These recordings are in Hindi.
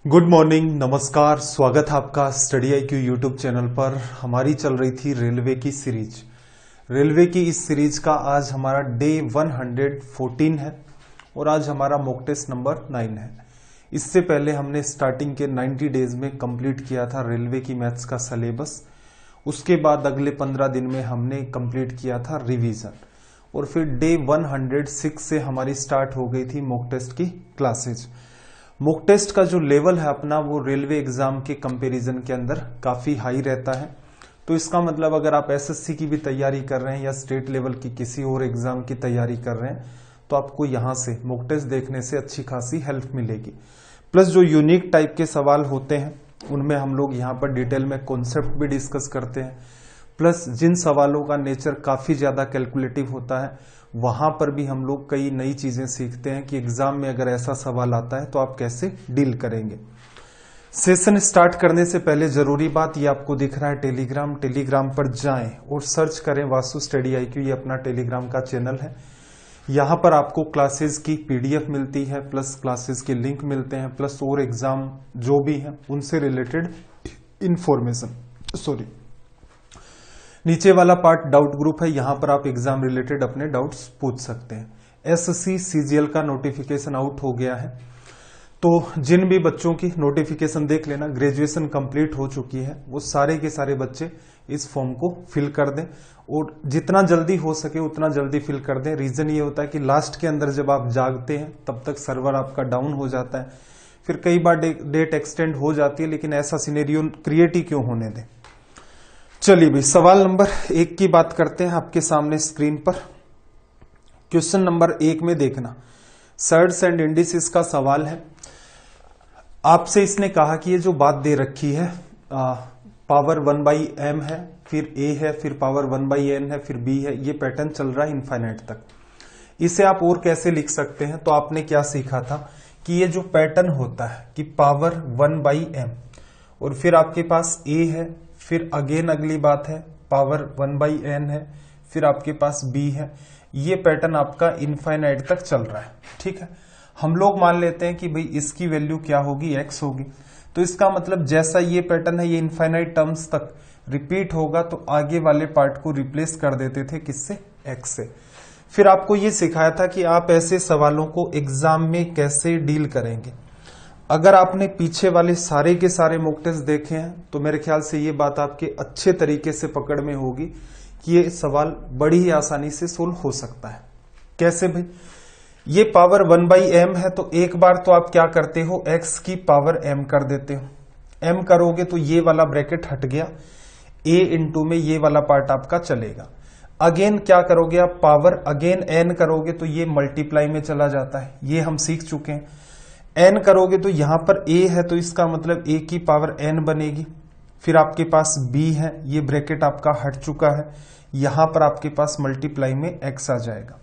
गुड मॉर्निंग, नमस्कार। स्वागत है आपका स्टडी IQ यूट्यूब चैनल पर। हमारी चल रही थी रेलवे की सीरीज। रेलवे की इस सीरीज का आज हमारा डे 114 है और आज हमारा मॉक टेस्ट नंबर 9 है। इससे पहले हमने स्टार्टिंग के 90 डेज में कंप्लीट किया था रेलवे की मैथ्स का सिलेबस। उसके बाद अगले 15 दिन में हमने कंप्लीट किया था रिवीजन और फिर डे 106 से हमारी स्टार्ट हो गई थी मॉक टेस्ट की क्लासेज। मॉक टेस्ट का जो लेवल है अपना वो रेलवे एग्जाम के कंपैरिजन के अंदर काफी हाई रहता है। तो इसका मतलब अगर आप SSC की भी तैयारी कर रहे हैं या स्टेट लेवल की किसी और एग्जाम की तैयारी कर रहे हैं तो आपको यहां से मॉक टेस्ट देखने से अच्छी खासी हेल्प मिलेगी। प्लस जो यूनिक टाइप के सवाल होते हैं उनमें हम लोग यहाँ पर डिटेल में कॉन्सेप्ट भी डिस्कस करते हैं। प्लस जिन सवालों का नेचर काफी ज्यादा कैलकुलेटिव होता है वहां पर भी हम लोग कई नई चीजें सीखते हैं कि एग्जाम में अगर ऐसा सवाल आता है तो आप कैसे डील करेंगे। सेशन स्टार्ट करने से पहले जरूरी बात, ये आपको दिख रहा है टेलीग्राम पर जाएं और सर्च करें वास्तु स्टडी IQ। ये अपना टेलीग्राम का चैनल है। यहां पर आपको क्लासेस की PDF मिलती है, प्लस क्लासेस के लिंक मिलते हैं, प्लस और एग्जाम जो भी है उनसे रिलेटेड इंफॉर्मेशन। नीचे वाला पार्ट डाउट ग्रुप है, यहां पर आप एग्जाम रिलेटेड अपने डाउट्स पूछ सकते हैं। SSC CGL का नोटिफिकेशन आउट हो गया है तो जिन भी बच्चों की नोटिफिकेशन देख लेना, ग्रेजुएशन कंप्लीट हो चुकी है वो सारे के सारे बच्चे इस फॉर्म को फिल कर दें और जितना जल्दी हो सके उतना जल्दी फिल कर दें। रीजन ये होता है कि लास्ट के अंदर जब आप जागते हैं तब तक सर्वर आपका डाउन हो जाता है, फिर कई बार डेट एक्सटेंड हो जाती है, लेकिन ऐसा सिनेरियो क्रिएट ही क्यों होने दें। चलिए भाई, सवाल नंबर 1 की बात करते हैं। आपके सामने स्क्रीन पर क्वेश्चन नंबर 1 में देखना, सर्ड्स एंड इंडिसेस का सवाल है। आपसे इसने कहा कि ये जो बात दे रखी है पावर 1/m है, फिर a है, फिर पावर 1/n है, फिर b है, ये पैटर्न चल रहा है इनफाइनाइट तक। इसे आप और कैसे लिख सकते हैं? तो आपने क्या सीखा था कि ये जो पैटर्न होता है कि पावर 1/m और फिर आपके पास a है, फिर अगेन अगली बात है पावर 1/n है, फिर आपके पास b है। ये पैटर्न आपका इनफाइनाइट तक चल रहा है, ठीक है। हम लोग मान लेते हैं कि भाई इसकी वैल्यू क्या होगी, x होगी। तो इसका मतलब जैसा ये पैटर्न है ये इनफाइनाइट टर्म्स तक रिपीट होगा तो आगे वाले पार्ट को रिप्लेस कर देते थे किससे, x से। फिर आपको ये सिखाया था कि आप ऐसे सवालों को एग्जाम में कैसे डील करेंगे। अगर आपने पीछे वाले सारे के सारे मॉक टेस्ट देखे हैं तो मेरे ख्याल से ये बात आपके अच्छे तरीके से पकड़ में होगी कि ये सवाल बड़ी ही आसानी से सोल्व हो सकता है। कैसे भाई? ये पावर 1/m है तो एक बार तो आप क्या करते हो, x की पावर m कर देते हो। m करोगे तो ये वाला ब्रैकेट हट गया, a इंटू में ये वाला पार्ट आपका चलेगा। अगेन क्या करोगे आप, पावर अगेन n करोगे तो ये मल्टीप्लाई में चला जाता है, ये हम सीख चुके हैं। n करोगे तो यहां पर a है तो इसका मतलब a की पावर n बनेगी। फिर आपके पास b है, ये ब्रैकेट आपका हट चुका है, यहां पर आपके पास मल्टीप्लाई में x आ जाएगा।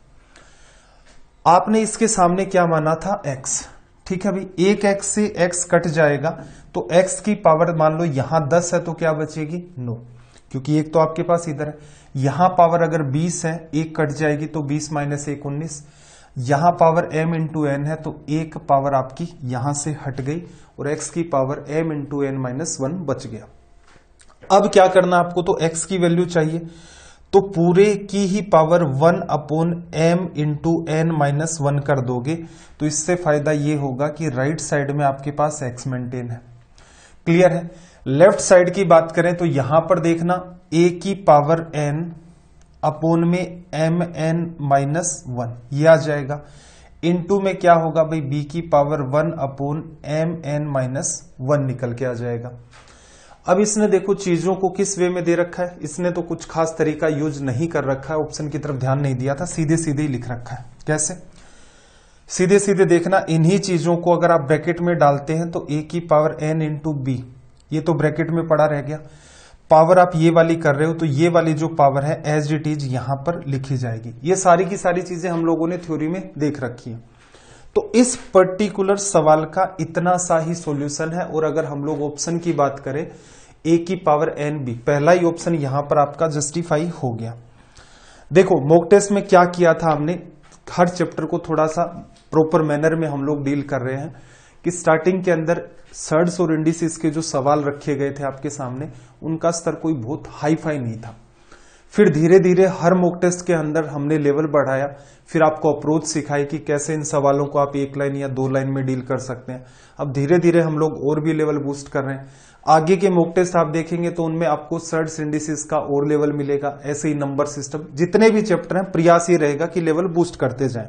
आपने इसके सामने क्या माना था, x, ठीक है भाई। एक x से x कट जाएगा तो x की पावर मान लो यहां 10 है तो क्या बचेगी, 9, क्योंकि एक तो आपके पास इधर है। यहां पावर अगर 20 है, एक कट जाएगी तो 20 - 1 19। यहां पावर m इंटू n है तो एक पावर आपकी यहां से हट गई और x की पावर m इंटू n -1 बच गया। अब क्या करना आपको, तो x की वैल्यू चाहिए तो पूरे की ही पावर 1/m इंटू n -1 कर दोगे तो इससे फायदा ये होगा कि राइट साइड में आपके पास x मेंटेन है। क्लियर है? लेफ्ट साइड की बात करें तो यहां पर देखना a की पावर n अपोन में mn -1 ये आ जाएगा। इनटू में क्या होगा भाई, b की पावर 1/mn -1 निकल के आ जाएगा। अब इसने देखो चीजों को किस वे में दे रखा है, इसने तो कुछ खास तरीका यूज नहीं कर रखा है, ऑप्शन की तरफ ध्यान नहीं दिया था, सीधे सीधे ही लिख रखा है। कैसे? सीधे सीधे देखना, इन्हीं चीजों को अगर आप ब्रैकेट में डालते हैं तो a की पावर n इंटू b, ये तो ब्रैकेट में पड़ा रह गया। पावर आप ये वाली कर रहे हो तो ये वाली जो पावर है एज इट इज यहां पर लिखी जाएगी। ये सारी की सारी चीजें हम लोगों ने थ्योरी में देख रखी है। तो इस पर्टिकुलर सवाल का इतना सा ही सॉल्यूशन है। और अगर हम लोग ऑप्शन की बात करें, a की पावर nb, पहला ही ऑप्शन यहां पर आपका जस्टिफाई हो गया। देखो मॉक टेस्ट में क्या किया था हमने, हर चैप्टर को थोड़ा सा प्रॉपर मैनर में हम लोग डील कर रहे हैं कि स्टार्टिंग के अंदर सर्ड्स और इंडिसेस के जो सवाल रखे गए थे आपके सामने, उनका स्तर कोई बहुत हाई फाई नहीं था। फिर धीरे धीरे हर मॉक टेस्ट के अंदर हमने लेवल बढ़ाया, फिर आपको अप्रोच सिखाई कि कैसे इन सवालों को आप 1 लाइन या 2 लाइन में डील कर सकते हैं। अब धीरे धीरे हम लोग और भी लेवल बूस्ट कर रहे हैं। आगे के मॉक टेस्ट आप देखेंगे तो उनमें आपको सर्ड्स इंडिसेस का और लेवल मिलेगा। ऐसे ही नंबर सिस्टम, जितने भी चैप्टर हैं, प्रयास ये रहेगा कि लेवल बूस्ट करते जाएं।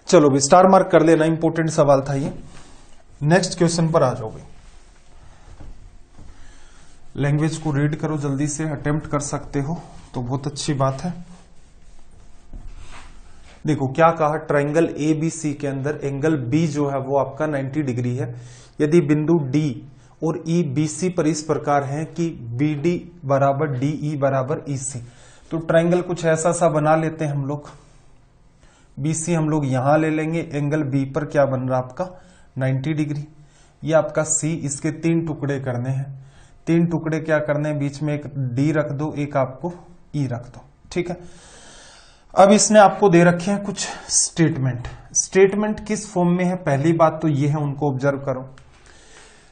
चलो भी स्टार मार्क कर लेना, इंपॉर्टेंट सवाल था ये। नेक्स्ट क्वेश्चन पर आ जाओ भाई। लैंग्वेज को रीड करो जल्दी से, अटेम्प्ट कर सकते हो तो बहुत अच्छी बात है। देखो क्या कहा, ट्रायंगल ABC के अंदर एंगल B जो है वो आपका 90 डिग्री है। यदि बिंदु D और E BC पर इस प्रकार है कि BD बराबर DE बराबर EC, तो ट्रायंगल कुछ ऐसा सा बना लेते हैं हम लोग। BC हम लोग यहां ले लेंगे, एंगल B पर क्या बन रहा आपका 90 डिग्री। ये आपका C, इसके 3 टुकड़े करने हैं। 3 टुकड़े क्या करने हैं, बीच में एक D रख दो, एक आपको E रख दो, ठीक है। अब इसने आपको दे रखे हैं कुछ स्टेटमेंट। स्टेटमेंट किस फॉर्म में है, पहली बात तो ये है, उनको ऑब्जर्व करो।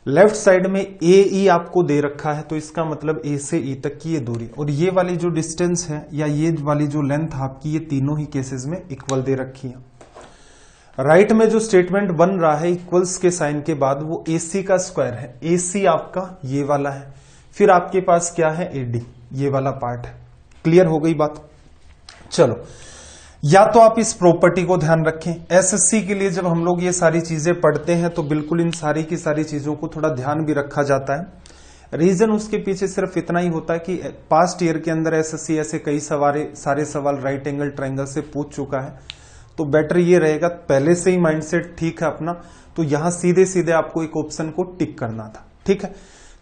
लेफ्ट साइड में AE आपको दे रखा है, तो इसका मतलब A से E तक की ये दूरी, और ये वाली जो डिस्टेंस है या ये वाली जो लेंथ आपकी, ये तीनों ही केसेस में इक्वल दे रखी है। राइट में जो स्टेटमेंट बन रहा है इक्वल्स के साइन के बाद, वो AC का स्क्वायर है। AC आपका ये वाला है, फिर आपके पास क्या है AD, ये वाला पार्ट है। क्लियर हो गई बात। चलो, या तो आप इस प्रॉपर्टी को ध्यान रखें। SSC के लिए जब हम लोग ये सारी चीजें पढ़ते हैं तो बिल्कुल इन सारी की सारी चीजों को थोड़ा ध्यान भी रखा जाता है। रीजन उसके पीछे सिर्फ इतना ही होता है कि पास्ट ईयर के अंदर SSC ऐसे कई सारे सवाल राइट एंगल ट्रायंगल से पूछ चुका है, तो बेटर ये रहेगा पहले से ही माइंडसेट ठीक है अपना, तो यहां सीधे सीधे आपको एक ऑप्शन को टिक करना था, ठीक है।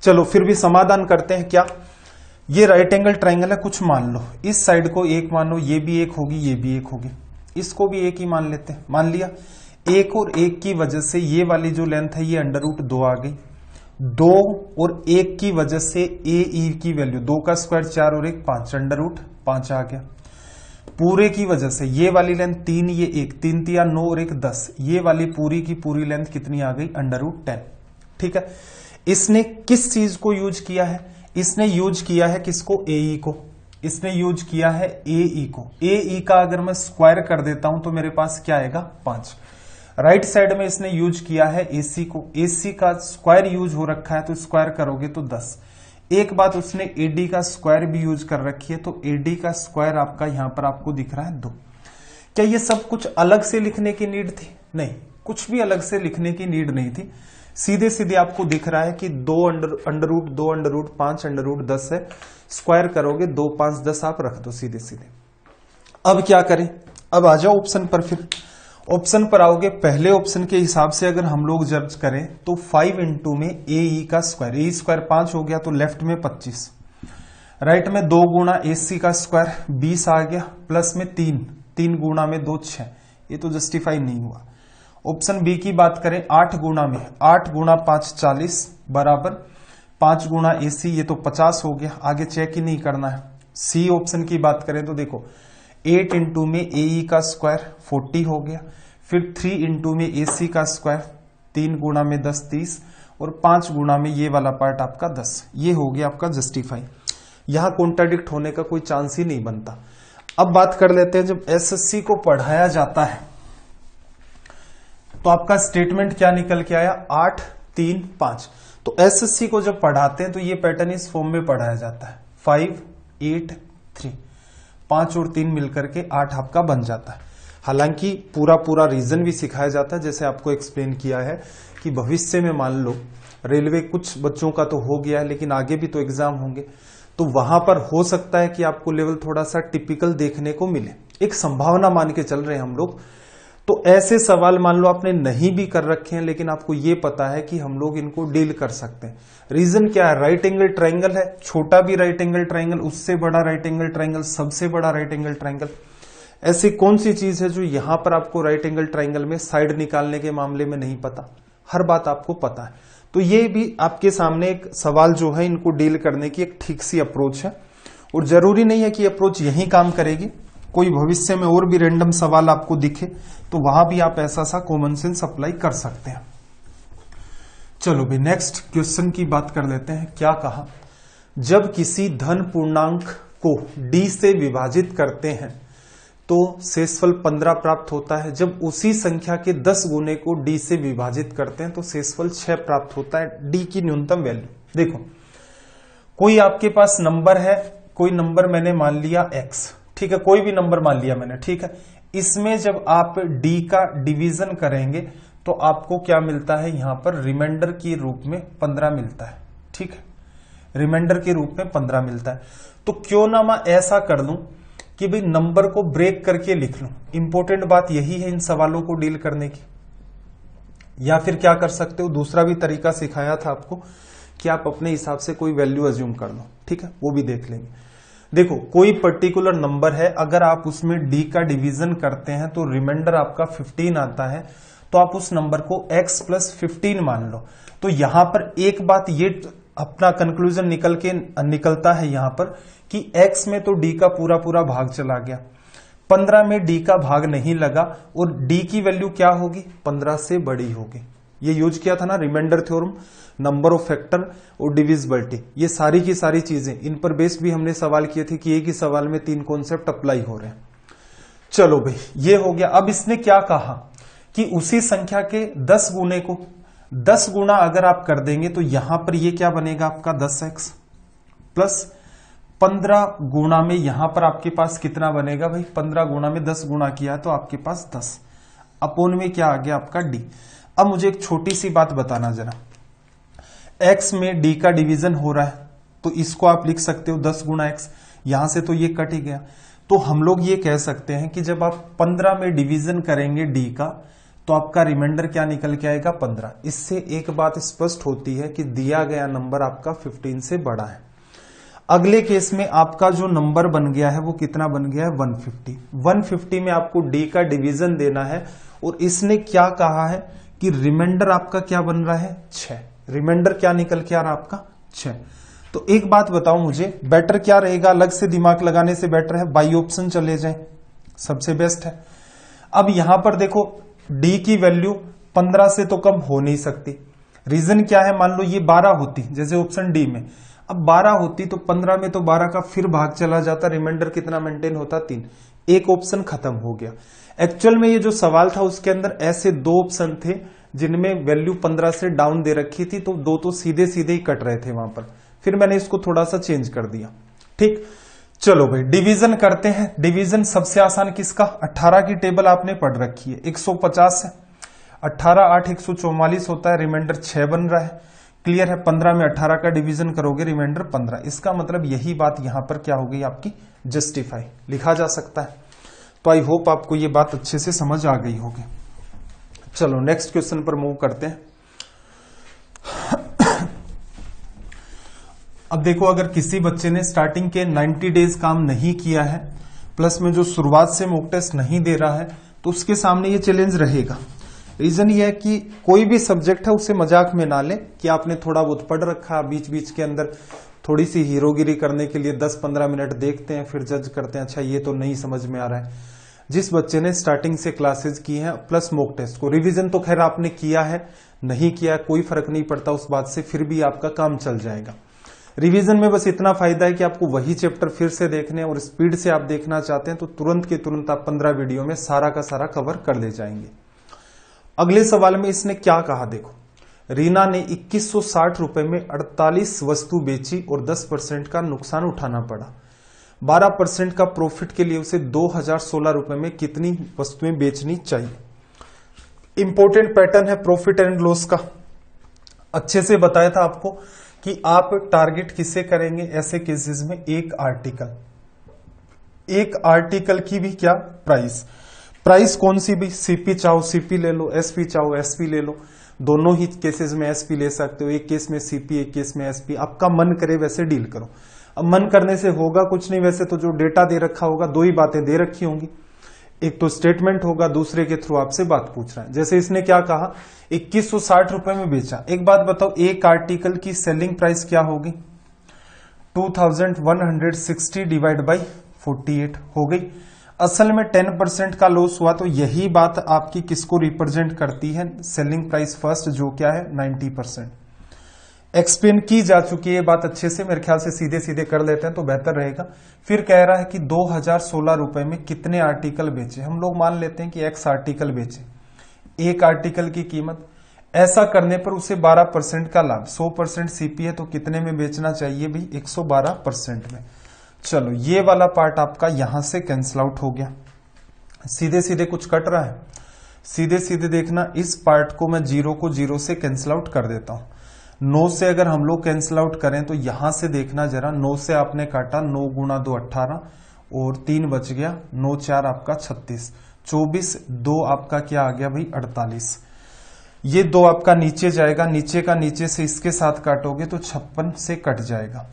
चलो फिर भी समाधान करते हैं। क्या, ये राइट एंगल ट्रायंगल है, कुछ मान लो, इस साइड को 1 मानो, ये भी 1 होगी, ये भी 1 होगी, इसको भी 1 ही मान लेते हैं। मान लिया, 1 और 1 की वजह से ये वाली जो लेंथ है ये √2 आ गई। 2 और 1 की वजह से AE की वैल्यू 2 का स्क्वायर 4 और 1 5, √5 आ गया। पूरे की वजह से ये वाली लेंथ 3, ये 1, 3 3 9 और 1 10, ये वाली पूरी की पूरी लेंथ कितनी आ गई, √10, ठीक है। इसने किस चीज को यूज किया है, इसने यूज किया है किसको, AE को। इसने यूज किया है AE को। AE का अगर मैं स्क्वायर कर देता हूं तो मेरे पास क्या आएगा, 5। राइट साइड में इसने यूज किया है AC को। AC का स्क्वायर यूज हो रखा है, तो स्क्वायर करोगे तो 10। एक बात, उसने AD का स्क्वायर भी यूज कर रखी है, तो AD का स्क्वायर आपका यहां पर आपको दिख रहा है 2। क्या ये सब कुछ अलग से लिखने की नीड थी, नहीं, कुछ भी अलग से लिखने की नीड नहीं थी। सीधे सीधे आपको दिख रहा है कि 2 √2 5 √10 है, स्क्वायर करोगे 2 5 10 आप रख दो सीधे सीधे। अब क्या करें, अब आ जाओ ऑप्शन पर। फिर ऑप्शन पर आओगे, पहले ऑप्शन के हिसाब से अगर हम लोग जज करें तो 5 इंटू में AE का स्क्वायर, AE स्क्वायर 5 हो गया, तो लेफ्ट में 25, राइट में 2 गुणा AC का स्क्वायर 20 आ गया, प्लस में 3 गुणा में 2 6, ये तो जस्टिफाई नहीं हुआ। ऑप्शन बी की बात करें, 8 गुणा में 8 गुणा 5 40 बराबर 5 गुणा AC, ये तो 50 हो गया, आगे चेक ही नहीं करना है। सी ऑप्शन की बात करें तो देखो 8 इंटू में AE का स्क्वायर 40 हो गया, फिर 3 इंटू में AC का स्क्वायर 3 गुणा में 10 30, और 5 गुणा में ये वाला पार्ट आपका 10, ये हो गया आपका जस्टिफाई। यहां कॉन्ट्राडिक्ट होने का कोई चांस ही नहीं बनता। अब बात कर लेते हैं, जब SSC को पढ़ाया जाता है तो आपका स्टेटमेंट क्या निकल के आया, 8 3 5। तो SSC को जब पढ़ाते हैं तो ये पैटर्न इस फॉर्म में पढ़ाया जाता है, 5 8 3, 5 और 3 मिलकर के 8 आपका बन जाता है। हालांकि पूरा रीजन भी सिखाया जाता है, जैसे आपको एक्सप्लेन किया है कि भविष्य में मान लो रेलवे, कुछ बच्चों का तो हो गया है लेकिन आगे भी तो एग्जाम होंगे, तो वहां पर हो सकता है कि आपको लेवल थोड़ा सा टिपिकल देखने को मिले, एक संभावना मान के चल रहे हैं हम लोग। तो ऐसे सवाल मान लो आपने नहीं भी कर रखे हैं, लेकिन आपको ये पता है कि हम लोग इनको डील कर सकते हैं। रीजन क्या है, राइट एंगल ट्रायंगल है, छोटा भी राइट एंगल ट्रायंगल, उससे बड़ा राइट एंगल ट्रायंगल, सबसे बड़ा राइट एंगल ट्रायंगल। ऐसी कौन सी चीज है जो यहां पर आपको राइट एंगल ट्रायंगल में साइड निकालने के मामले में नहीं पता, हर बात आपको पता है। तो ये भी आपके सामने एक सवाल जो है, इनको डील करने की एक ठीक सी अप्रोच है, और जरूरी नहीं है कि अप्रोच यही काम करेगी, कोई भविष्य में और भी रैंडम सवाल आपको दिखे तो वहां भी आप ऐसा सा कॉमन सेंस अप्लाई कर सकते हैं। चलो भाई नेक्स्ट क्वेश्चन की बात कर लेते हैं। क्या कहा, जब किसी धन पूर्णांक को d से विभाजित करते हैं तो शेषफल 15 प्राप्त होता है। जब उसी संख्या के 10 गुने को d से विभाजित करते हैं तो शेषफल 6 प्राप्त होता है। d की न्यूनतम वैल्यू देखो, कोई आपके पास नंबर है, कोई नंबर मैंने मान लिया x, ठीक है, कोई भी नंबर मान लिया मैंने, ठीक है। इसमें जब आप d का डिवीजन करेंगे तो आपको क्या मिलता है, यहां पर रिमाइंडर के रूप में 15 मिलता है, ठीक है, रिमाइंडर के रूप में 15 मिलता है। तो क्यों ना मैं ऐसा कर लूं कि भाई नंबर को ब्रेक करके लिख लूं। इंपॉर्टेंट बात यही है इन सवालों को डील करने की। या फिर क्या कर सकते हो, दूसरा भी तरीका सिखाया था आपको कि आप अपने हिसाब से कोई वैल्यू अज्यूम कर लो, ठीक है, वो भी देख लेंगे। देखो कोई पर्टिकुलर नंबर है, अगर आप उसमें d का डिवीजन करते हैं तो रिमाइंडर आपका 15 आता है, तो आप उस नंबर को x प्लस 15 मान लो। तो यहां पर एक बात ये अपना कंक्लूजन निकलता है यहां पर कि x में तो d का पूरा पूरा भाग चला गया, 15 में d का भाग नहीं लगा, और d की वैल्यू क्या होगी, 15 से बड़ी होगी। ये यूज किया था ना remainder theorem, number of factor और डिविजिबिलिटी, ये सारी की सारी चीजें, इन पर बेस्ड भी हमने सवाल किए थे कि एक ही सवाल में 3 कॉन्सेप्ट अप्लाई हो रहे हैं। चलो भाई ये हो गया। अब इसने क्या कहा कि उसी संख्या के 10 गुने को 10 गुना अगर आप कर देंगे तो यहां पर ये क्या बनेगा आपका 10x प्लस 15 गुना में यहां पर आपके पास कितना बनेगा भाई, 15 गुना में 10 गुना किया तो आपके पास 10 अपोन में क्या आ गया आपका d। अब मुझे एक छोटी सी बात बताना जरा, x में d का डिवीजन हो रहा है तो इसको आप लिख सकते हो 10 गुना x, यहां से तो ये कट ही गया। तो हम लोग ये कह सकते हैं कि जब आप 15 में डिवीजन करेंगे d का तो आपका रिमाइंडर क्या निकल के आएगा 15। इससे एक बात स्पष्ट होती है कि दिया गया नंबर आपका 15 से बड़ा है। अगले केस में आपका जो नंबर बन गया है वो कितना बन गया है 150। 150 में आपको d का डिवीजन देना है और इसने क्या कहा है कि रिमाइंडर आपका क्या बन रहा है 6। रिमाइंडर क्या निकल के आ रहा है आपका 6। तो एक बात बताओ मुझे, बेटर क्या रहेगा, अलग से दिमाग लगाने से बेटर है बाई ऑप्शन चले जाएं, सबसे बेस्ट है। अब यहां पर देखो d की वैल्यू 15 से तो कम हो नहीं सकती। रीजन क्या है, मान लो ये 12 होती जैसे ऑप्शन डी में, अब 12 होती तो 15 में तो 12 का फिर भाग चला जाता, रिमाइंडर कितना मेंटेन होता 3, एक ऑप्शन खत्म हो गया। एक्चुअल में ये जो सवाल था उसके अंदर ऐसे 2 ऑप्शन थे जिनमें वैल्यू 15 से डाउन दे रखी थी, तो 2 तो सीधे सीधे ही कट रहे थे वहां पर, फिर मैंने इसको थोड़ा सा चेंज कर दिया, ठीक। चलो भाई डिवीजन करते हैं। डिवीजन सबसे आसान किसका, 18 की टेबल आपने पढ़ रखी है, 150 है, 18 8 144 होता है, रिमाइंडर 6 बन रहा है, क्लियर है। 15 में 18 का डिवीजन करोगे रिमाइंडर 15, इसका मतलब यही बात यहां पर क्या हो गई आपकी जस्टिफाई, लिखा जा सकता है। तो आई होप आपको ये बात अच्छे से समझ आ गई होगी। चलो नेक्स्ट क्वेश्चन पर मूव करते हैं। अब देखो अगर किसी बच्चे ने स्टार्टिंग के 90 डेज काम नहीं किया है, प्लस में जो शुरुआत से मॉक टेस्ट नहीं दे रहा है, तो उसके सामने ये चैलेंज रहेगा। रीजन ये है कि कोई भी सब्जेक्ट है उसे मजाक में ना ले कि आपने थोड़ा बहुत पढ़ रखा, बीच बीच के अंदर थोड़ी सी हीरोगिरी करने के लिए 10-15 मिनट देखते हैं, फिर जज करते हैं अच्छा ये तो नहीं समझ में आ रहा है। जिस बच्चे ने स्टार्टिंग से क्लासेस की हैं प्लस मॉक टेस्ट को, रिवीजन तो खैर आपने किया है नहीं किया कोई फर्क नहीं पड़ता उस बात से, फिर भी आपका काम चल जाएगा। रिवीजन में बस इतना फायदा है कि आपको वही चैप्टर फिर से देखने और स्पीड से आप देखना चाहते हैं तो तुरंत के तुरंत आप 15 वीडियो में सारा का सारा कवर कर ले जाएंगे। अगले सवाल में इसने क्या कहा देखो, रीना ने 2160 रुपए में 48 वस्तु बेची और 10% का नुकसान उठाना पड़ा। 12% का प्रॉफिट के लिए उसे 2016 रुपए में कितनी वस्तुएं बेचनी चाहिए। इंपॉर्टेंट पैटर्न है प्रॉफिट एंड लॉस का, अच्छे से बताया था आपको कि आप टारगेट किसे करेंगे ऐसे केसेस में, एक आर्टिकल की भी क्या प्राइस कौन सी भी, सीपी चाहो सीपी ले लो, एसपी चाहो एसपी ले लो, दोनों ही केसेस में एसपी ले सकते हो, एक केस में सीपी एक केस में एसपी, आपका मन करे वैसे डील करो। अब मन करने से होगा कुछ नहीं, वैसे तो जो डेटा दे रखा होगा 2 ही बातें दे रखी होंगी, एक तो स्टेटमेंट होगा, दूसरे के थ्रू आपसे बात पूछ रहा है। जैसे इसने क्या कहा 2160 रुपए में बेचा। एक बात बताओ एक आर्टिकल की सेलिंग प्राइस क्या होगी, 2160 डिवाइड बाई 48 हो गई। असल में 10% का लॉस हुआ, तो यही बात आपकी किसको रिप्रेजेंट करती है, सेलिंग प्राइस फर्स्ट, जो क्या है 90%। एक्सप्लेन की जा चुकी है ये बात अच्छे से, मेरे ख्याल से सीधे सीधे कर लेते हैं तो बेहतर रहेगा। फिर कह रहा है कि 2016 रुपए में कितने आर्टिकल बेचे। हम लोग मान लेते हैं कि एक्स आर्टिकल बेचे, एक आर्टिकल की कीमत, ऐसा करने पर उसे 12% का लाभ, 100% सीपी है तो कितने में बेचना चाहिए भाई, 112% में। चलो ये वाला पार्ट आपका यहां से कैंसिल आउट हो गया। सीधे सीधे कुछ कट रहा है, सीधे सीधे देखना, इस पार्ट को मैं 0 को 0 से कैंसिल आउट कर देता हूं। 9 से अगर हम लोग कैंसिल आउट करें तो यहां से देखना जरा, 9 से आपने काटा, 9 गुणा 2 18 और 3 बच गया, 9 4 आपका 36, 24, 2 आपका क्या आ गया भाई 48। ये 2 आपका नीचे जाएगा, नीचे का नीचे से इसके साथ काटोगे तो 56 से कट जाएगा।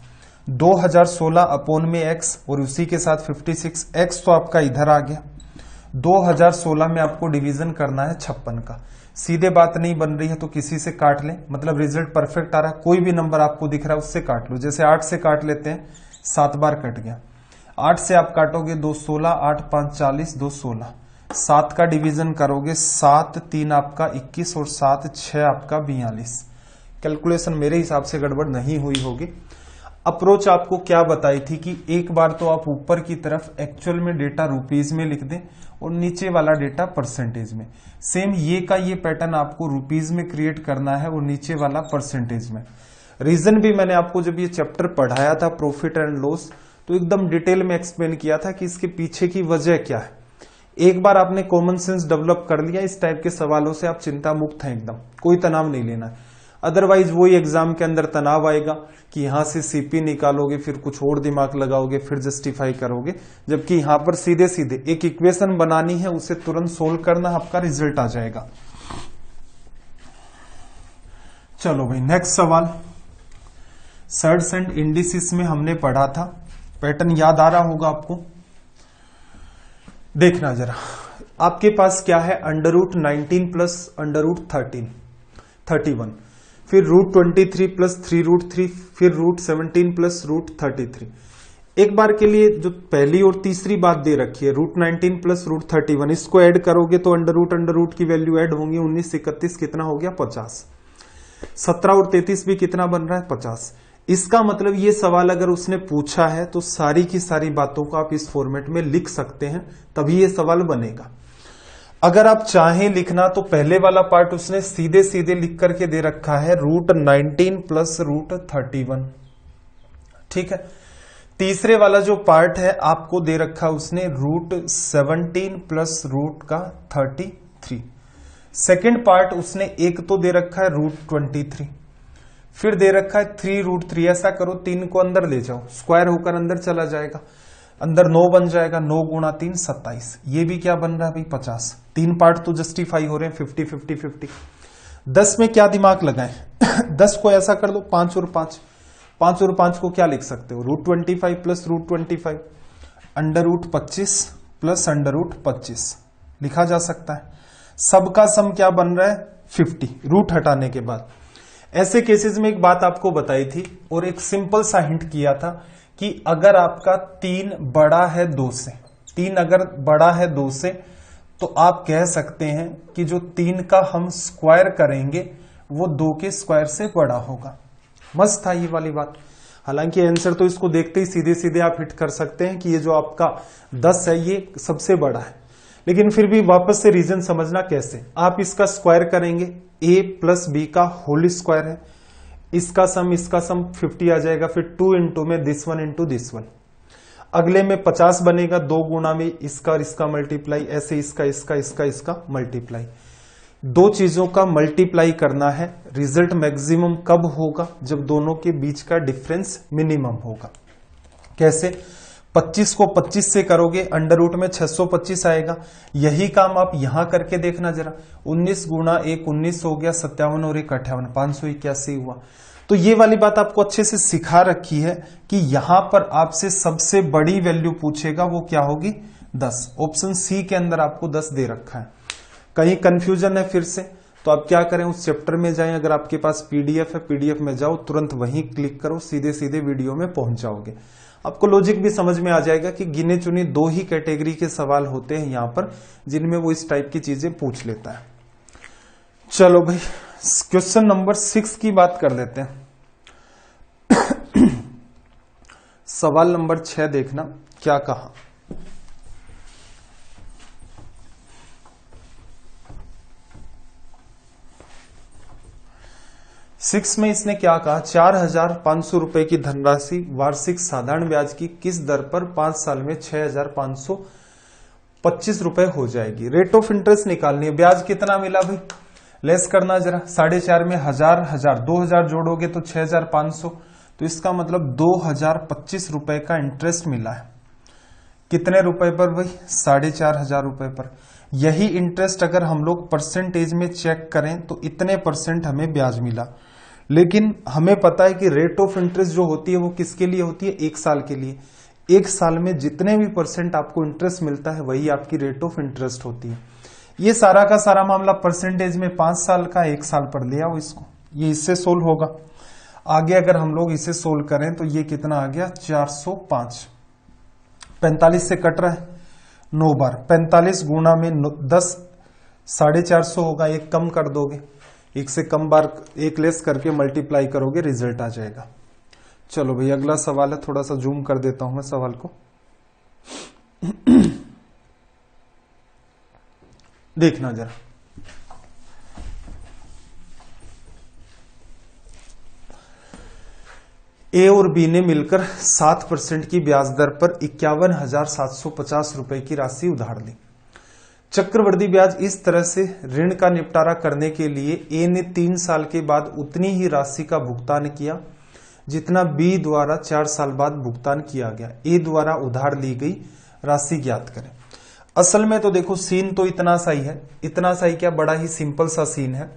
2016 अपोन में एक्स और उसी के साथ 56, एक्स तो आपका इधर आ गया। 2016 में आपको डिवीजन करना है 56 का। सीधे बात नहीं बन रही है तो किसी से काट लें, मतलब रिजल्ट परफेक्ट आ रहा है, कोई भी नंबर आपको दिख रहा है उससे काट लो। जैसे 8 से काट लेते हैं, 7 बार कट गया। 8 से आप काटोगे 2 16, 8 5 40, 2 16, 7 का डिवीजन करोगे 7 3 आपका 21 और 7 6 आपका 42। कैलकुलेशन मेरे हिसाब से गड़बड़ नहीं हुई होगी। अप्रोच आपको क्या बताई थी कि एक बार तो आप ऊपर की तरफ एक्चुअल में डेटा रुपीज में लिख दें और नीचे वाला डेटा परसेंटेज में। सेम ये का ये पैटर्न आपको रुपीज में क्रिएट करना है और नीचे वाला परसेंटेज में। रीजन भी मैंने आपको जब ये चैप्टर पढ़ाया था प्रॉफिट एंड लॉस तो एकदम डिटेल में एक्सप्लेन किया था कि इसके पीछे की वजह क्या है। एक बार आपने कॉमन सेंस डेवलप कर लिया, इस टाइप के सवालों से आप चिंता मुक्त हैं, एकदम कोई तनाव नहीं लेना है। अदरवाइज वही एग्जाम के अंदर तनाव आएगा कि यहां से सीपी निकालोगे, फिर कुछ और दिमाग लगाओगे, फिर जस्टिफाई करोगे, जबकि यहां पर सीधे सीधे एक इक्वेशन बनानी है, उसे तुरंत सोल्व करना, आपका रिजल्ट आ जाएगा। चलो भाई नेक्स्ट सवाल, सर्ड्स एंड इंडिसेस में हमने पढ़ा था, पैटर्न याद आ रहा होगा आपको। देखना जरा, आपके पास क्या है, √19 प्लस √31, फिर √23 प्लस 3√3, फिर √17 प्लस √33। एक बार के लिए जो पहली और तीसरी बात दे रखी है, √19 प्लस √31, इसको ऐड करोगे तो अंडर रूट की वैल्यू ऐड होंगी, 19 31 कितना हो गया 50, 17 और 33 भी कितना बन रहा है 50। इसका मतलब ये सवाल अगर उसने पूछा है तो सारी की सारी बातों को आप इस फॉर्मेट में लिख सकते हैं, तभी ये सवाल बनेगा। अगर आप चाहें लिखना तो पहले वाला पार्ट उसने सीधे सीधे लिख करके दे रखा है, √19 प्लस √31, ठीक है। तीसरे वाला जो पार्ट है आपको दे रखा उसने √17 प्लस √33। सेकेंड पार्ट उसने एक तो दे रखा है √23, फिर दे रखा है 3√3। ऐसा करो 3 को अंदर ले जाओ, स्क्वायर होकर अंदर चला जाएगा, अंदर 9 बन जाएगा, 9 गुणा 3 27। ये भी क्या बन रहा है भाई 50। 3 पार्ट तो जस्टिफाई हो रहे हैं, 50 50 50। 10 में क्या दिमाग लगाएं 10 को ऐसा कर दो 5 और 5, 5 और 5 को क्या लिख सकते हो, √25 प्लस √25, √25 प्लस √25 लिखा जा सकता है। सबका सम क्या बन रहा है 50, रूट हटाने के बाद। ऐसे केसेस में एक बात आपको बताई थी और एक सिंपल सा हिंट किया था कि अगर आपका 3 बड़ा है 2 से, 3 अगर बड़ा है 2 से, तो आप कह सकते हैं कि जो 3 का हम स्क्वायर करेंगे वो 2 के स्क्वायर से बड़ा होगा। मस्त था ये वाली बात। हालांकि आंसर तो इसको देखते ही सीधे सीधे आप हिट कर सकते हैं कि ये जो आपका 10 है ये सबसे बड़ा है, लेकिन फिर भी वापस से रीजन समझना कैसे। आप इसका स्क्वायर करेंगे, a प्लस बी का होल स्क्वायर है, इसका सम 50 आ जाएगा, फिर 2 इंटू में this one into this one, अगले में 50 बनेगा, 2 गुना में इसका और इसका मल्टीप्लाई, ऐसे इसका मल्टीप्लाई। 2 चीजों का मल्टीप्लाई करना है। रिजल्ट मैक्सिमम कब होगा, जब दोनों के बीच का डिफरेंस मिनिमम होगा। कैसे, 25 को 25 से करोगे, अंडर रूट में 625 आएगा। यही काम आप यहां करके देखना जरा, 19 गुणा 1 19 हो गया, 57 और 1 58, 581 हुआ। तो ये वाली बात आपको अच्छे से सिखा रखी है कि यहां पर आपसे सबसे बड़ी वैल्यू पूछेगा, वो क्या होगी 10। ऑप्शन सी के अंदर आपको 10 दे रखा है। कहीं कंफ्यूजन है फिर से, तो आप क्या करें, उस चैप्टर में जाएं। अगर आपके पास पीडीएफ है, पीडीएफ में जाओ, तुरंत वहीं क्लिक करो, सीधे सीधे वीडियो में पहुंच जाओगे। आपको लॉजिक भी समझ में आ जाएगा कि गिने चुने 2 ही कैटेगरी के सवाल होते हैं यहां पर जिनमें वो इस टाइप की चीजें पूछ लेता है। चलो भाई क्वेश्चन नंबर 6 की बात कर लेते हैं। सवाल नंबर 6 देखना क्या कहा। 6 में इसने क्या कहा, 4,500 रुपए की धनराशि वार्षिक साधारण ब्याज की किस दर पर 5 साल में 6,525 रुपए हो जाएगी। रेट ऑफ इंटरेस्ट निकालनी है। ब्याज कितना मिला भाई, लेस करना जरा। 4.5 में 1000 2000 जोड़ोगे तो 6,500, तो इसका मतलब 2,025 रुपए का इंटरेस्ट मिला है। कितने रुपए पर भाई, 4,500 रुपए पर। यही इंटरेस्ट अगर हम लोग परसेंटेज में चेक करें तो इतने % हमें ब्याज मिला। लेकिन हमें पता है कि रेट ऑफ इंटरेस्ट जो होती है वो किसके लिए होती है, 1 साल के लिए। 1 साल में जितने भी % आपको इंटरेस्ट मिलता है वही आपकी रेट ऑफ इंटरेस्ट होती है। ये सारा का सारा मामला परसेंटेज में 5 साल का 1 साल पर ले आओ इसको, ये इससे सोल्व होगा। आगे अगर हम लोग इसे सोल्व करें तो ये कितना आ गया, 405। 45 से कट रहा है 9 बार, 45 गुना में 10 450 होगा। एक कम कर दोगे, एक से कम बार एक लेस करके मल्टीप्लाई करोगे, रिजल्ट आ जाएगा। चलो भाई अगला सवाल है, थोड़ा सा जूम कर देता हूं मैं सवाल को। देखना जरा, ए और बी ने मिलकर 7% की ब्याज दर पर 51,750 रुपए की राशि उधार ली। चक्रवृद्धि ब्याज इस तरह से ऋण का निपटारा करने के लिए ए ने 3 साल के बाद उतनी ही राशि का भुगतान किया जितना बी द्वारा 4 साल बाद भुगतान किया गया। ए द्वारा उधार ली गई राशि ज्ञात करें। असल में तो देखो सीन तो इतना सा ही है, इतना सा ही क्या, बड़ा ही सिंपल सा सीन है।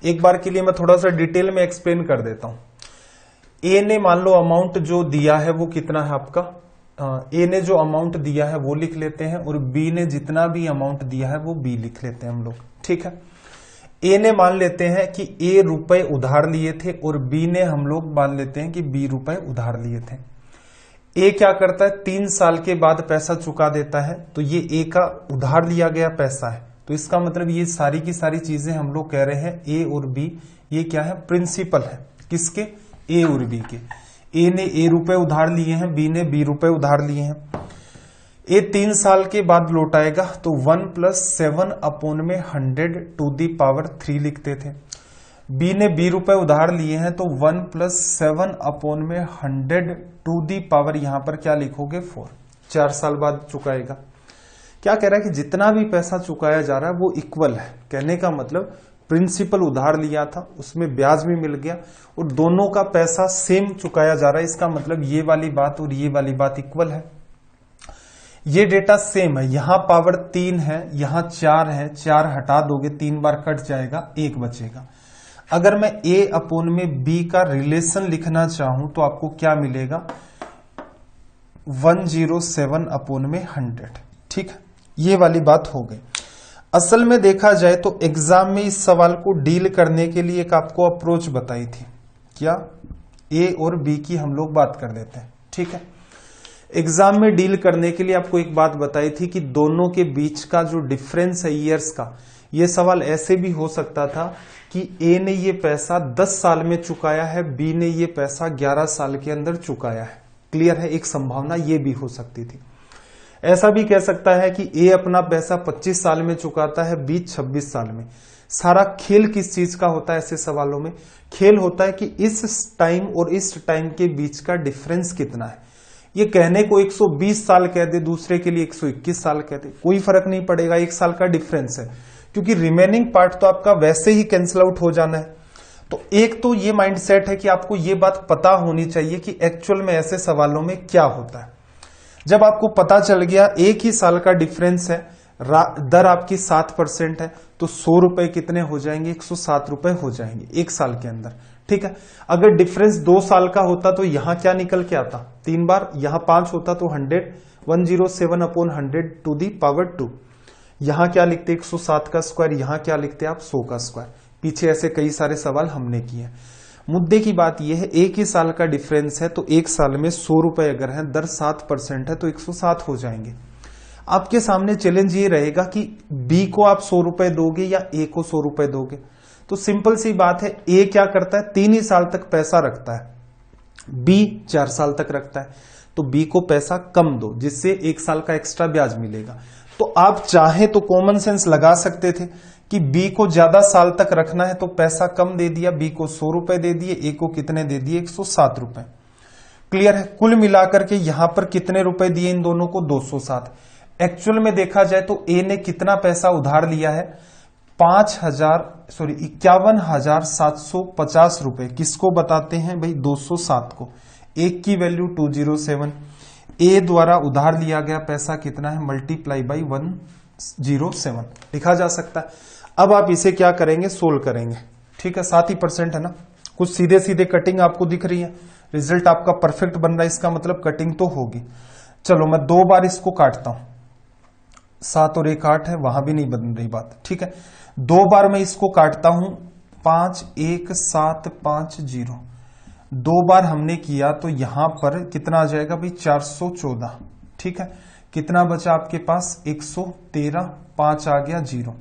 एक बार के लिए मैं थोड़ा सा डिटेल में एक्सप्लेन कर देता हूं। ए ने मान लो अमाउंट जो दिया है वो कितना है आपका, ए ने जो अमाउंट दिया है वो लिख लेते हैं और बी ने जितना भी अमाउंट दिया है वो बी लिख लेते हैं हम लोग, ठीक है। ए ने मान लेते हैं कि ए रुपए उधार लिए थे और बी ने हम लोग मान लेते हैं कि बी रुपए उधार लिए थे। ए क्या करता है, 3 साल के बाद पैसा चुका देता है, तो ये ए का उधार लिया गया पैसा है। तो इसका मतलब ये सारी की सारी चीजें हम लोग कह रहे हैं ए और बी ये क्या है, प्रिंसिपल है। किसके, ए और बी के। ए ने ए रुपए उधार लिए हैं, बी ने बी रुपए उधार लिए हैं। ए 3 साल के बाद लौटाएगा तो 1 + 7 अपॉन में 100 टू दी पावर 3 लिखते थे। बी ने बी रुपए उधार लिए हैं तो 1 + 7 अपॉन में 100 टू दी पावर यहां पर क्या लिखोगे 4, 4 साल बाद चुकाएगा। क्या कह रहा है कि जितना भी पैसा चुकाया जा रहा है वो इक्वल है। कहने का मतलब प्रिंसिपल उधार लिया था उसमें ब्याज भी मिल गया और दोनों का पैसा सेम चुकाया जा रहा है। इसका मतलब ये वाली बात और ये वाली बात इक्वल है। ये डेटा सेम है, यहां पावर 3 है, यहां 4 है, 4 हटा दोगे 3 बार कट जाएगा, 1 बचेगा। अगर मैं ए अपॉन में बी का रिलेशन लिखना चाहूं तो आपको क्या मिलेगा, 107 अपॉन में 100, ठीक है। ये वाली बात हो गई। असल में देखा जाए तो एग्जाम में इस सवाल को डील करने के लिए एक आपको अप्रोच बताई थी, क्या, ए और बी की हम लोग बात कर लेते हैं, ठीक है। एग्जाम में डील करने के लिए आपको एक बात बताई थी कि दोनों के बीच का जो डिफरेंस है ईयर्स का, ये सवाल ऐसे भी हो सकता था कि ए ने ये पैसा 10 साल में चुकाया है, बी ने ये पैसा 11 साल के अंदर चुकाया है। क्लियर है, एक संभावना ये भी हो सकती थी। ऐसा भी कह सकता है कि ए अपना पैसा 25 साल में चुकाता है, बी 26 साल में। सारा खेल किस चीज का होता है ऐसे सवालों में, खेल होता है कि इस टाइम और इस टाइम के बीच का डिफरेंस कितना है। ये कहने को 120 साल कह दे, दूसरे के लिए 121 साल कह दे, कोई फर्क नहीं पड़ेगा, 1 साल का डिफरेंस है, क्योंकि रिमेनिंग पार्ट तो आपका वैसे ही कैंसिल आउट हो जाना है। तो एक तो ये माइंडसेट है कि आपको ये बात पता होनी चाहिए कि एक्चुअल में ऐसे सवालों में क्या होता है। जब आपको पता चल गया एक ही साल का डिफरेंस है, दर आपकी 7% है, तो 100 रुपए कितने हो जाएंगे, 107 रुपए हो जाएंगे 1 साल के अंदर, ठीक है। अगर डिफरेंस 2 साल का होता तो यहां क्या निकल के आता, 3 बार, यहां 5 होता तो 100, 107 अपॉन 100 टू दी पावर 2। यहां क्या लिखते, 107 का स्क्वायर, यहां क्या लिखते आप, 100 का स्क्वायर। पीछे ऐसे कई सारे सवाल हमने किए। मुद्दे की बात यह है एक ही साल का डिफरेंस है, तो एक साल में 100 रुपए अगर है, दर 7% है तो 107 हो जाएंगे। आपके सामने चैलेंज ये रहेगा कि बी को आप 100 रुपए दोगे या ए को 100 रुपए दोगे। तो सिंपल सी बात है, ए क्या करता है 3 ही साल तक पैसा रखता है, बी 4 साल तक रखता है, तो बी को पैसा कम दो जिससे 1 साल का एक्स्ट्रा ब्याज मिलेगा। तो आप चाहे तो कॉमन सेंस लगा सकते थे कि बी को ज्यादा साल तक रखना है तो पैसा कम दे दिया, बी को 100 रुपए दे दिए, ए को कितने दे दिए 107 रुपए। क्लियर है। कुल मिलाकर के यहां पर कितने रुपए दिए इन दोनों को 207। एक्चुअल में देखा जाए तो ए ने कितना पैसा उधार लिया है 51,750 रुपए। किसको बताते हैं भाई 207 को, एक की वैल्यू 207, ए द्वारा उधार लिया गया पैसा कितना है मल्टीप्लाई बाई 107 लिखा जा सकता है। अब आप इसे क्या करेंगे सोल्व करेंगे, ठीक है 7 ही % है ना, कुछ सीधे सीधे कटिंग आपको दिख रही है, रिजल्ट आपका परफेक्ट बन रहा है, इसका मतलब कटिंग तो होगी। चलो मैं 2 बार इसको काटता हूं, 7 और 1 8 है, वहां भी नहीं बन रही बात, ठीक है 2 बार मैं इसको काटता हूं 5 1 7 5 0, 2 बार हमने किया तो यहां पर कितना आ जाएगा भाई 414, ठीक है कितना बचा आपके पास 113, 5 आ गया 0।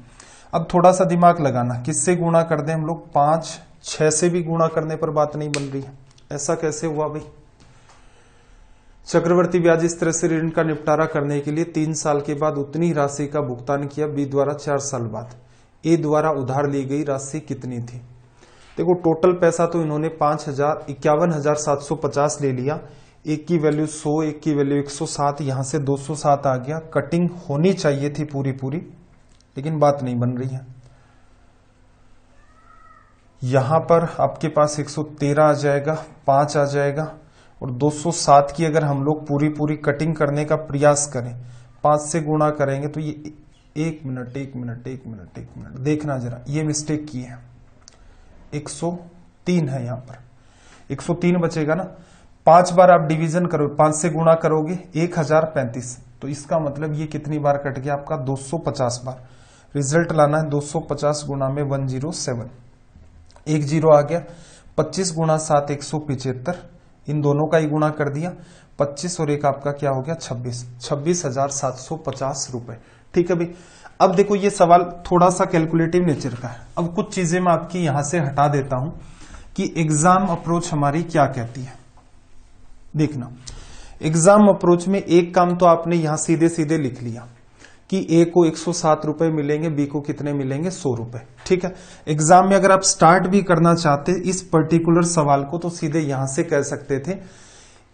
अब थोड़ा सा दिमाग लगाना, किससे गुणा कर दें हम लोग 5 6 से भी गुणा करने पर बात नहीं बन रही है, ऐसा कैसे हुआ भाई। चक्रवर्ती ब्याज इस तरह से ऋण का निपटारा करने के लिए 3 साल के बाद उतनी राशि का भुगतान किया, बी द्वारा 4 साल बाद। ए द्वारा उधार ली गई राशि कितनी थी। देखो टोटल पैसा तो इन्होंने 51,750 ले लिया, एक की वैल्यू 100, एक की वैल्यू 107, यहां से 207 आ गया। कटिंग होनी चाहिए थी पूरी पूरी, लेकिन बात नहीं बन रही है। यहां पर आपके पास 113 आ जाएगा, 5 आ जाएगा, और 207 की अगर हम लोग पूरी पूरी कटिंग करने का प्रयास करें 5 से गुणा करेंगे तो ये 1 मिनट देखना जरा, ये मिस्टेक की है, 103 है, यहां पर 103 बचेगा ना। 5 बार आप डिवीजन करो, 5 से गुणा करोगे 1035, तो इसका मतलब ये कितनी बार कट गया आपका 250 बार। रिजल्ट लाना है 250 गुणा में 107, 1 0 आ गया। 25 गुणा 7 175, इन दोनों का ही गुणा कर दिया, 25 और 1 आपका क्या हो गया 26, 26,750 रुपए। ठीक है भाई। अब देखो ये सवाल थोड़ा सा कैलकुलेटिव नेचर का है। अब कुछ चीजें मैं आपकी यहां से हटा देता हूं कि एग्जाम अप्रोच हमारी क्या कहती है। देखना, एग्जाम अप्रोच में एक काम तो आपने यहां सीधे सीधे लिख लिया कि ए को 107 रुपए मिलेंगे, बी को कितने मिलेंगे 100 रुपए। ठीक है। एग्जाम में अगर आप स्टार्ट भी करना चाहते इस पर्टिकुलर सवाल को तो सीधे यहां से कह सकते थे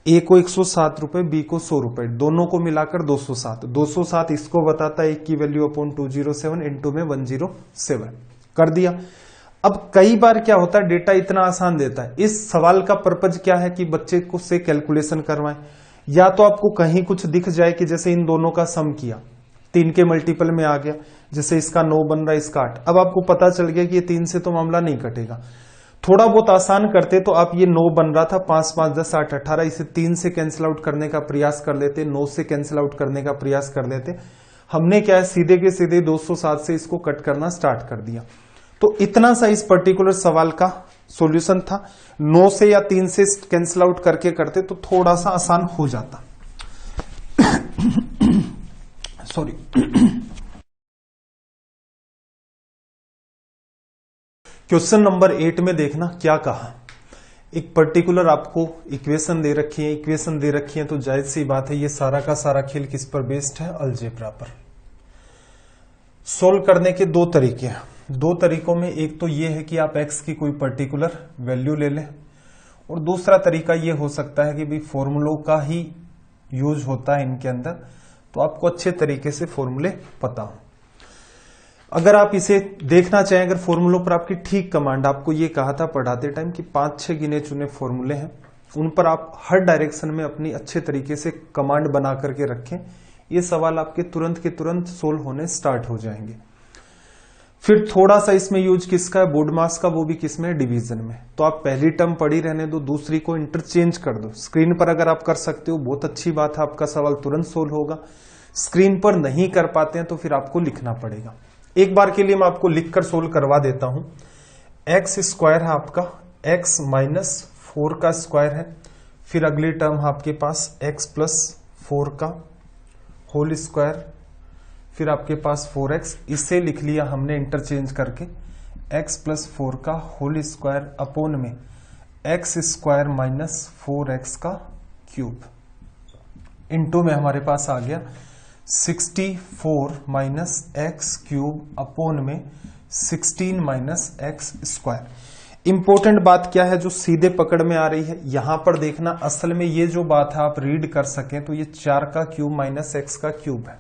ए को 107 रुपए, बी को 100 रुपए, दोनों को मिलाकर 207। 207 इसको बताता है एक की वैल्यू अपॉन 207 इंटू में 107 कर दिया। अब कई बार क्या होता है डेटा इतना आसान देता है, इस सवाल का पर्पज क्या है कि बच्चे को से कैलकुलेशन करवाएं, या तो आपको कहीं कुछ दिख जाए कि जैसे इन दोनों का सम किया 3 के मल्टीपल में आ गया, जैसे इसका 9 बन रहा है इसका 8, अब आपको पता चल गया कि ये 3 से तो मामला नहीं कटेगा। थोड़ा बहुत आसान करते तो आप ये 9 बन रहा था, 5 5 10 8 18, इसे 3 से कैंसिल आउट करने का प्रयास कर लेते, 9 से कैंसिल आउट करने का प्रयास कर लेते। हमने क्या है सीधे के सीधे 207 से इसको कट करना स्टार्ट कर दिया। तो इतना सा इस पर्टिकुलर सवाल का सॉल्यूशन था। 9 से या 3 से कैंसिल आउट करके करते तो थोड़ा सा आसान हो जाता। सॉरी। क्वेश्चन नंबर 8 में देखना क्या कहा। एक पर्टिकुलर आपको इक्वेशन दे रखी है, इक्वेशन दे रखी है तो जायज सी बात है ये सारा का सारा खेल किस पर बेस्ड है, अलजेब्रा पर। सोल्व करने के 2 तरीके हैं। 2 तरीकों में एक तो ये है कि आप x की कोई पर्टिकुलर वैल्यू ले लें, और दूसरा तरीका ये हो सकता है कि भाई फॉर्मूलों का ही यूज होता है इनके अंदर, तो आपको अच्छे तरीके से फॉर्मूले पता हो। अगर आप इसे देखना चाहें, अगर फॉर्मूलों पर आपकी ठीक कमांड, आपको ये कहा था पढ़ाते टाइम कि 5-6 गिने चुने फॉर्मूले हैं, उन पर आप हर डायरेक्शन में अपनी अच्छे तरीके से कमांड बना करके रखें, ये सवाल आपके तुरंत के तुरंत सोल्व होने स्टार्ट हो जाएंगे। फिर थोड़ा सा इसमें यूज किसका है, बोर्ड मास का, वो भी किसमें, डिवीजन में। तो आप पहली टर्म पढ़ी रहने दो, दूसरी को इंटरचेंज कर दो। स्क्रीन पर अगर आप कर सकते हो बहुत अच्छी बात है, आपका सवाल तुरंत सोल्व होगा। स्क्रीन पर नहीं कर पाते हैं तो फिर आपको लिखना पड़ेगा। एक बार के लिए मैं आपको लिखकर सोल्व करवा देता हूं। x² है आपका x माइनस 4 का स्क्वायर है, फिर अगली टर्म आपके पास x प्लस 4 का होल स्क्वायर, फिर आपके पास 4x, इसे लिख लिया हमने इंटरचेंज करके x प्लस 4 का होल स्क्वायर अपोन में x स्क्वायर माइनस 4x का क्यूब, इनटू में हमारे पास आ गया 64 माइनस एक्स क्यूब अपोन में 16 माइनस एक्स स्क्वायर। इंपॉर्टेंट बात क्या है जो सीधे पकड़ में आ रही है, यहां पर देखना, असल में ये जो बात है आप रीड कर सकें तो ये 4 का क्यूब माइनस एक्स का क्यूब है।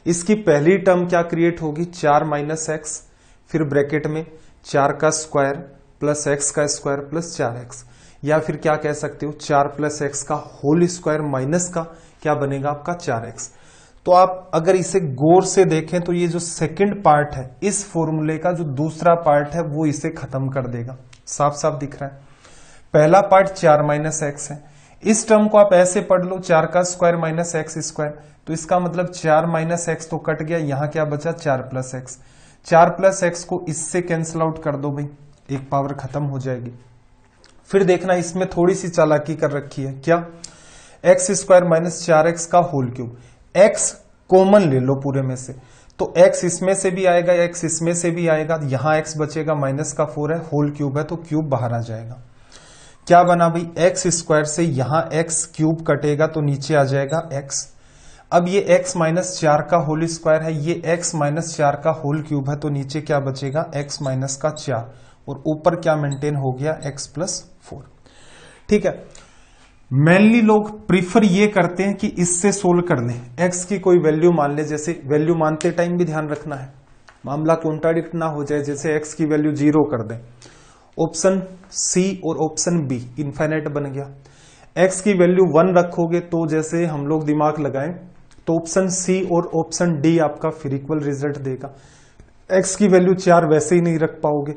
इसकी पहली टर्म क्या क्रिएट होगी, 4 माइनस एक्स, फिर ब्रैकेट में 4 का स्क्वायर प्लस एक्स का स्क्वायर प्लस 4x, या फिर क्या कह सकते हो 4 प्लस एक्स का होल स्क्वायर माइनस का क्या बनेगा आपका 4x। तो आप अगर इसे गौर से देखें तो ये जो सेकंड पार्ट है इस फॉर्मूले का जो दूसरा पार्ट है वो इसे खत्म कर देगा, साफ साफ दिख रहा है। पहला पार्ट 4 माइनस एक्स है, इस टर्म को आप ऐसे पढ़ लो 4 का स्क्वायर माइनस एक्स स्क्वायर, तो इसका मतलब 4 माइनस एक्स तो कट गया, यहां क्या बचा 4 प्लस एक्स। 4 प्लस एक्स को इससे कैंसिल आउट कर दो भाई, एक पावर खत्म हो जाएगी। फिर देखना इसमें थोड़ी सी चालाकी कर रखी है, क्या, एक्स स्क्वायर माइनस 4x का होल क्यूब, x कॉमन ले लो पूरे में से, तो x इसमें से भी आएगा, x इसमें से भी आएगा, यहां x बचेगा, माइनस का 4 है, होल क्यूब है तो क्यूब बाहर आ जाएगा। क्या बना भाई, एक्स स्क्वायर से यहां x क्यूब कटेगा तो नीचे आ जाएगा x। अब ये x माइनस 4 का होल स्क्वायर है, ये x माइनस 4 का होल क्यूब है तो नीचे क्या बचेगा x माइनस का 4, और ऊपर क्या मेंटेन हो गया x प्लस 4। ठीक है, मेनली लोग प्रीफर ये करते हैं कि इससे सोल्व कर लें, x की कोई वैल्यू मान ले, जैसे वैल्यू मानते टाइम भी ध्यान रखना है मामला कॉन्ट्राडिक्ट ना हो जाए, जैसे x की वैल्यू 0 कर दें, ऑप्शन सी और ऑप्शन बी इनफाइनाइट बन गया। x की वैल्यू 1 रखोगे तो जैसे हम लोग दिमाग लगाएं तो ऑप्शन सी और ऑप्शन डी आपका फिर इक्वल रिजल्ट देगा, x की वैल्यू 4 वैसे ही नहीं रख पाओगे।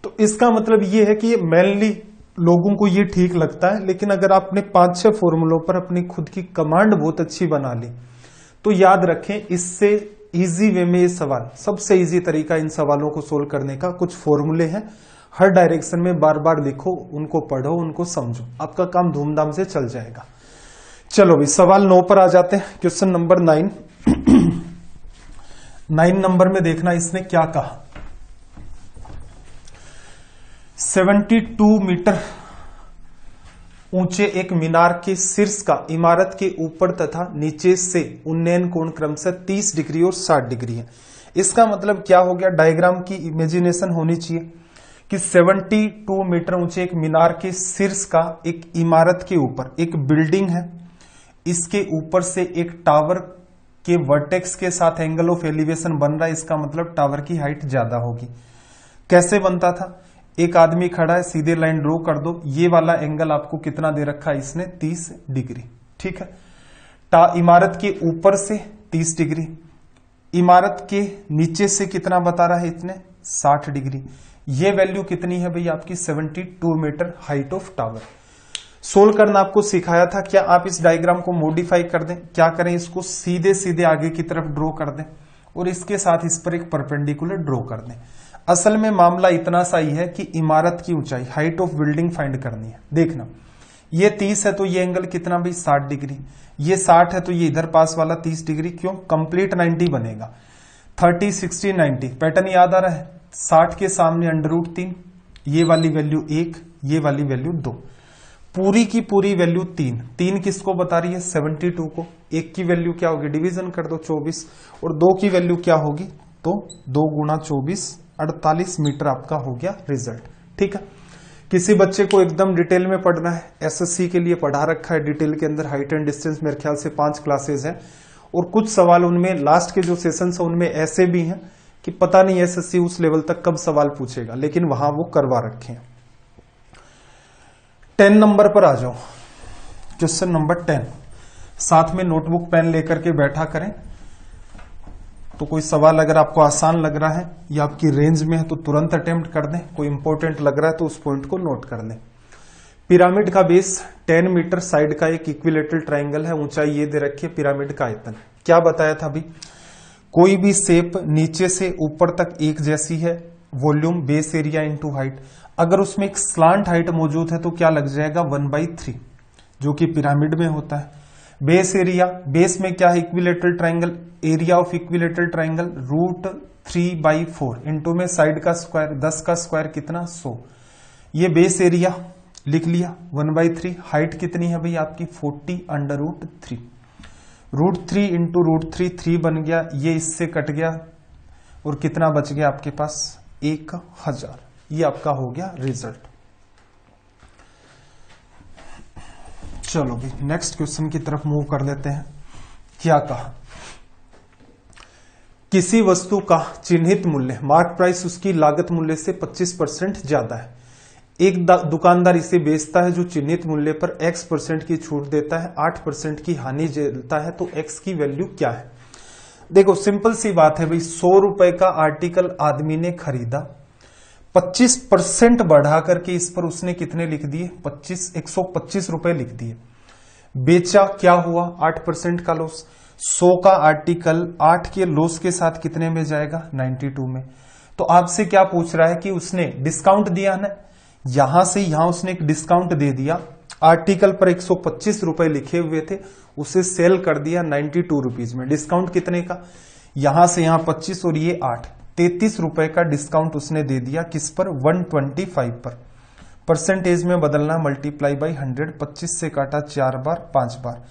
तो इसका मतलब ये है कि ये मेनली लोगों को ये ठीक लगता है, लेकिन अगर आपने 5-6 फॉर्मूलों पर अपनी खुद की कमांड बहुत अच्छी बना ली तो याद रखें इससे इजी वे में ये सवाल, सबसे इजी तरीका इन सवालों को सोल्व करने का, कुछ फॉर्मूले हैं हर डायरेक्शन में, बार बार लिखो, उनको पढ़ो, उनको समझो, आपका काम धूमधाम से चल जाएगा। चलो भाई सवाल 9 पर आ जाते हैं, क्वेश्चन नंबर 9। 9 नंबर में देखना इसने क्या कहा, 72 मीटर ऊंचे एक मीनार के शीर्ष का इमारत के ऊपर तथा नीचे से उन्नयन कोण क्रमशः 30 डिग्री और 60 डिग्री है। इसका मतलब क्या हो गया, डायग्राम की इमेजिनेशन होनी चाहिए कि 72 मीटर ऊंचे एक मीनार के शीर्ष का एक इमारत के ऊपर एक बिल्डिंग है, इसके ऊपर से एक टावर के वर्टेक्स के साथ एंगल ऑफ एलिवेशन बन रहा है, इसका मतलब टावर की हाइट ज्यादा होगी। कैसे बनता था, एक आदमी खड़ा है, सीधे लाइन ड्रॉ कर दो, ये वाला एंगल आपको कितना दे रखा है इसने 30 डिग्री। ठीक है, इमारत के ऊपर से 30 डिग्री, इमारत के नीचे से कितना बता रहा है इतने 60 डिग्री। ये वैल्यू कितनी है भाई आपकी 72 metre height of tower. Solve करना आपको सिखाया था, क्या आप इस डायग्राम को मॉडिफाई कर दें, क्या करें इसको सीधे सीधे आगे की तरफ ड्रॉ कर दें और इसके साथ इस पर एक परपेंडिकुलर ड्रॉ कर दें। असल में मामला इतना सा ही है कि इमारत की ऊंचाई हाइट ऑफ बिल्डिंग फाइंड करनी है। देखना ये 30 है तो ये एंगल कितना भाई 60 डिग्री, ये 60 है तो ये इधर पास वाला 30 डिग्री, क्यों कंप्लीट 90 बनेगा। 30 60 90 पैटर्न याद आ रहा है, 60 के सामने √3, ये वाली वैल्यू 1, ये वाली वैल्यू 2, पूरी की पूरी वैल्यू 3 किसको बता रही है 72 को, 1 की वैल्यू क्या होगी डिवीजन कर दो 24, और 2 की वैल्यू क्या होगी तो 2 गुणा 24 48 मीटर आपका हो गया रिजल्ट। ठीक है, किसी बच्चे को एकदम डिटेल में पढ़ना है, एसएससी के लिए पढ़ा रखा है डिटेल के अंदर, हाइट एंड डिस्टेंस मेरे ख्याल से 5 क्लासेस हैं, और कुछ सवाल उनमें लास्ट के जो सेशन है उनमें ऐसे भी हैं कि पता नहीं एसएससी उस लेवल तक कब सवाल पूछेगा, लेकिन वहां वो करवा रखे हैं। 10 नंबर पर आ जाओ, क्वेश्चन नंबर 10। साथ में नोटबुक पेन लेकर के बैठा करें, तो कोई सवाल अगर आपको आसान लग रहा है या आपकी रेंज में है तो तुरंत अटेम्प्ट कर दें, कोई इंपॉर्टेंट लग रहा है तो उस पॉइंट को नोट कर लें। पिरामिड का बेस 10 मीटर, साइड का एक इक्विलेटरल ट्राइंगल है, ऊंचाई ये दे रखी है, पिरामिड का आयतन क्या बताया था अभी, कोई भी शेप नीचे से ऊपर तक एक जैसी है, volume base area into height. अगर उसमें एक स्लांट हाइट मौजूद है तो क्या लग जाएगा 1/3, जो कि पिरामिड में होता है। बेस एरिया, बेस में क्या है equilateral triangle, area of equilateral triangle √3/4 into में साइड का स्क्वायर 10 का स्क्वायर कितना 100। ये बेस एरिया लिख लिया 1/3। हाइट कितनी है भाई आपकी 40√3। √3 इंटू √3 3 बन गया, ये इससे कट गया और कितना बच गया आपके पास 1000। ये आपका हो गया रिजल्ट। चलो भाई नेक्स्ट क्वेश्चन की तरफ मूव कर लेते हैं। क्या कहा, किसी वस्तु का चिन्हित मूल्य मार्क प्राइस उसकी लागत मूल्य से 25% ज्यादा है। एक दुकानदार इसे बेचता है जो चिन्हित मूल्य पर X% की छूट देता है, 8% की हानि झेलता है, तो X की वैल्यू क्या है। देखो सिंपल सी बात है भाई, 100 रुपए का आर्टिकल आदमी ने खरीदा, 25% बढ़ा करके इस पर उसने कितने लिख दिए 125 रुपए लिख दिए। बेचा, क्या हुआ 8% का लॉस। 100 का आर्टिकल 8 के लॉस के साथ कितने में जाएगा 92 में। तो आपसे क्या पूछ रहा है कि उसने डिस्काउंट दिया ना, यहां से यहां उसने एक डिस्काउंट दे दिया। आर्टिकल पर 125 रुपए लिखे हुए थे, उसे सेल कर दिया 92 रुपीज में। डिस्काउंट कितने का, यहां से यहां 25 और ये 8, 33 रुपए का डिस्काउंट उसने दे दिया किस पर 125 पर। परसेंटेज में बदलना, मल्टीप्लाई बाई 100, 25 से काटा 4 बार 5 बार,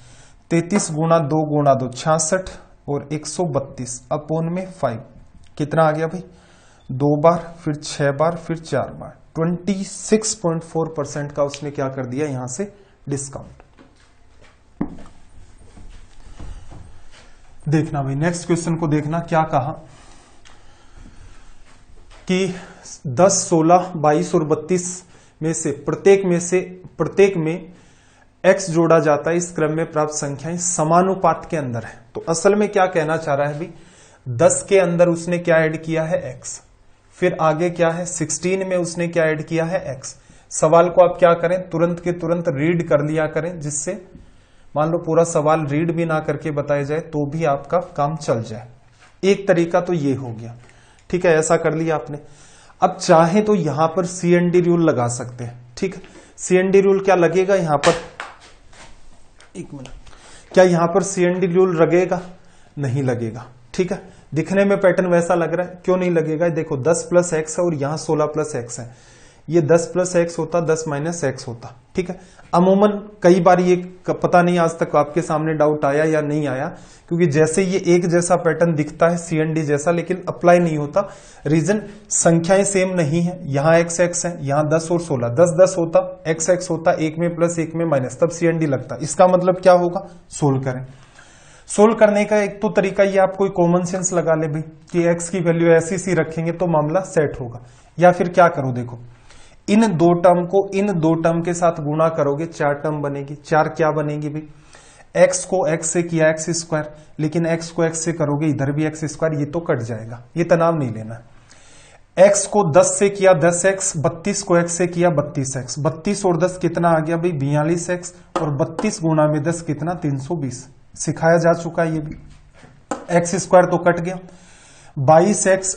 33 गुणा 2 गुणा 2 66 और 132 अपॉन में 5 कितना आ गया भाई 2 बार, फिर 6 बार, फिर 4 बार, 26.4% का उसने क्या कर दिया यहां से डिस्काउंट। देखना भाई नेक्स्ट क्वेश्चन को देखना, क्या कहा कि 10, 16, 22 और 32 में से प्रत्येक में x जोड़ा जाता है, इस क्रम में प्राप्त संख्याएं समानुपात के अंदर है। तो असल में क्या कहना चाह रहा है भाई, 10 के अंदर उसने क्या ऐड किया है x, फिर आगे क्या है 16 में उसने क्या ऐड किया है x। सवाल को आप क्या करें तुरंत के तुरंत रीड कर लिया करें, जिससे मान लो पूरा सवाल रीड भी ना करके बताया जाए तो भी आपका काम चल जाए। एक तरीका तो ये हो गया, ठीक है, ऐसा कर लिया आपने। अब चाहे तो यहां पर CND रूल लगा सकते हैं, ठीक है। CND रूल क्या लगेगा यहां पर, एक मिनट, क्या यहां पर CND रूल लगेगा, नहीं लगेगा, ठीक है। दिखने में पैटर्न वैसा लग रहा है, क्यों नहीं लगेगा, देखो 10 + x है और यहां 16 + x है, ये 10 + x होता 10 - x होता, ठीक है। अमूमन कई बार ये पता नहीं आज तक आपके सामने डाउट आया या नहीं आया, क्योंकि जैसे ये एक जैसा पैटर्न दिखता है CND जैसा, लेकिन अप्लाई नहीं होता। रीजन संख्याएं सेम नहीं है, यहां x x है, यहां 10 और 16, 10 10 होता, x x होता, एक में प्लस एक में माइनस, तब CND लगता। इसका मतलब क्या होगा, सोल्व करें। सोल्व करने का एक तो तरीका ये, आप कोई कॉमन सेंस लगा ले भाई कि x की वैल्यू ऐसी सी रखेंगे तो मामला सेट होगा। या फिर क्या करो, देखो इन दो टर्म को इन दो टर्म के साथ गुणा करोगे 4 टर्म बनेगी। 4 क्या बनेगी भाई, x को x से किया x², लेकिन x को x से करोगे इधर भी x², ये तो कट जाएगा, ये तनाव नहीं लेना। x को 10 से किया 10x, 32 को x से किया 32x, 32 और 10 कितना आ गया भाई 42x, और 32 गुणा में 10 कितना 320, सिखाया जा चुका है ये भी। x² तो कट गया, 22x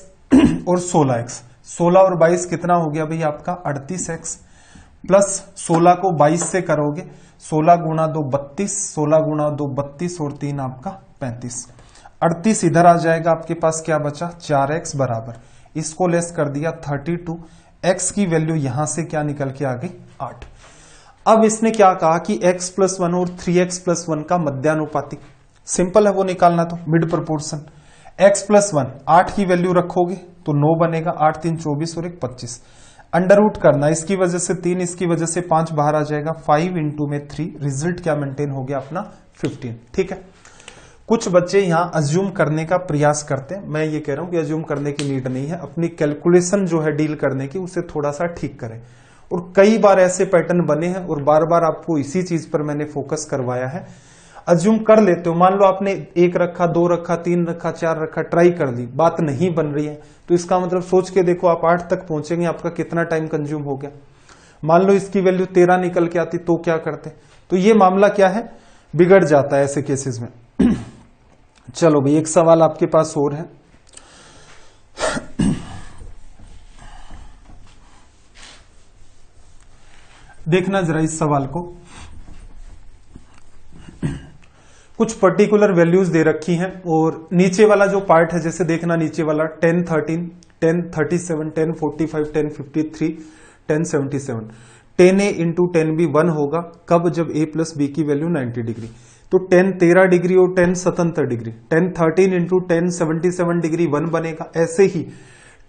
और 16x, 16 और 22 कितना हो गया भाई आपका 38x, प्लस 16 को 22 से करोगे, 16 गुणा 2 32, 16 गुणा 2 32 और 3 आपका 35, 38 इधर आ जाएगा, आपके पास क्या बचा 4x बराबर, इसको लेस कर दिया 32, x की वैल्यू यहां से क्या निकल के आ गई 8। अब इसने क्या कहा कि x + 1 और 3x + 1 का मध्यानुपाती, सिंपल है वो निकालना, तो मिड प्रोपोर्शन। x + 1 8 की वैल्यू रखोगे तो 9 बनेगा, 8 3 24 और 1 25, अंडर रूट करना, इसकी वजह से 3, इसकी वजह से 5 बाहर आ जाएगा, 5 इंटू में 3, रिजल्ट क्या मेंटेन हो गया अपना 15, ठीक है। कुछ बच्चे यहां अज्यूम करने का प्रयास करते हैं, मैं ये कह रहा हूं कि अज्यूम करने की नीड नहीं है, अपनी कैलकुलेशन जो है डील करने की उसे थोड़ा सा ठीक करें। और कई बार ऐसे पैटर्न बने हैं और बार बार आपको इसी चीज पर मैंने फोकस करवाया है। अज्यूम कर लेते हो, मान लो आपने 1 रखा, 2 रखा, 3 रखा, 4 रखा, ट्राई कर ली, बात नहीं बन रही है, तो इसका मतलब सोच के देखो आप 8 तक पहुंचेंगे, आपका कितना टाइम कंज्यूम हो गया। मान लो इसकी वैल्यू 13 निकल के आती तो क्या करते, तो ये मामला क्या है बिगड़ जाता है ऐसे केसेस में। चलो भाई एक सवाल आपके पास और है। देखना जरा इस सवाल को, कुछ पर्टिकुलर वैल्यूज दे रखी हैं और नीचे वाला जो पार्ट है, जैसे देखना नीचे वाला 10, 13, 10, 37, 10, 45, 10, 53, 10, 77, 10a इंटू 10b 1 होगा कब, जब a प्लस बी की वैल्यू 90 डिग्री। तो 10 13 डिग्री और 10 77 डिग्री, 10 13 इंटू 10 77 डिग्री 1 बनेगा। ऐसे ही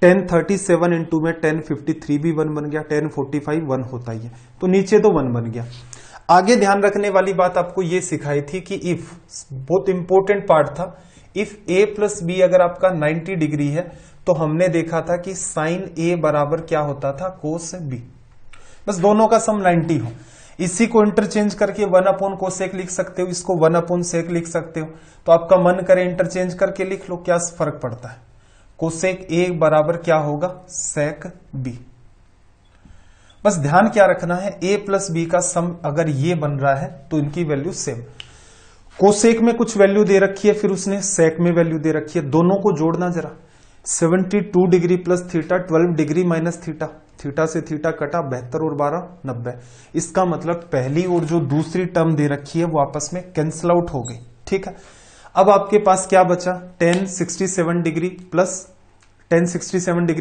10 37 इंटू में 10 53 भी 1 बन गया, 10 45 1 होता ही है, तो नीचे तो 1 बन गया। आगे ध्यान रखने वाली बात आपको ये सिखाई थी कि इफ, बहुत इंपॉर्टेंट पार्ट था, इफ a प्लस बी अगर आपका 90 डिग्री है तो हमने देखा था कि साइन a बराबर क्या होता था, कोस b। बस दोनों का सम 90 हो, इसी को इंटरचेंज करके 1 अपॉन कोसेक लिख सकते हो, इसको 1 अपॉन सेक लिख सकते हो। तो आपका मन करे इंटरचेंज करके लिख लो, क्या फर्क पड़ता है। कोसेक a बराबर क्या होगा, सेक b। बस ध्यान क्या रखना है, a प्लस बी का सम अगर ये बन रहा है तो इनकी वैल्यू सेम। कोसेक में कुछ वैल्यू दे रखी है, फिर उसने सेक में वैल्यू दे रखी है, दोनों को जोड़ना जरा। 72 degree plus theta 12 degree minus theta, theta से थीटा कटा 72 और 12 90। इसका मतलब पहली और जो दूसरी टर्म दे रखी है वो आपस में कैंसिल आउट हो गई। ठीक है, अब आपके पास क्या बचा, 10 67 डिग्री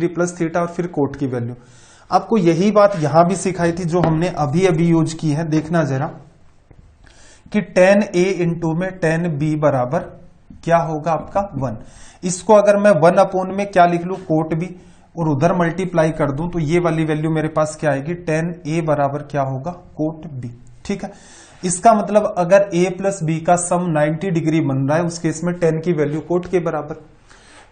प्लस थीटा और फिर कोट की वैल्यू। आपको यही बात यहां भी सिखाई थी जो हमने अभी अभी यूज की है। देखना जरा कि 10a इंटू में 10b बराबर क्या होगा आपका 1। इसको अगर मैं 1 अपॉन में क्या लिख लूं, कोट b, और उधर मल्टीप्लाई कर दूं तो ये वाली वैल्यू मेरे पास क्या आएगी, 10a बराबर क्या होगा, कोट b। ठीक है, इसका मतलब अगर a प्लस b का सम 90 डिग्री बन रहा है उस केस में 10 की वैल्यू कोट के बराबर।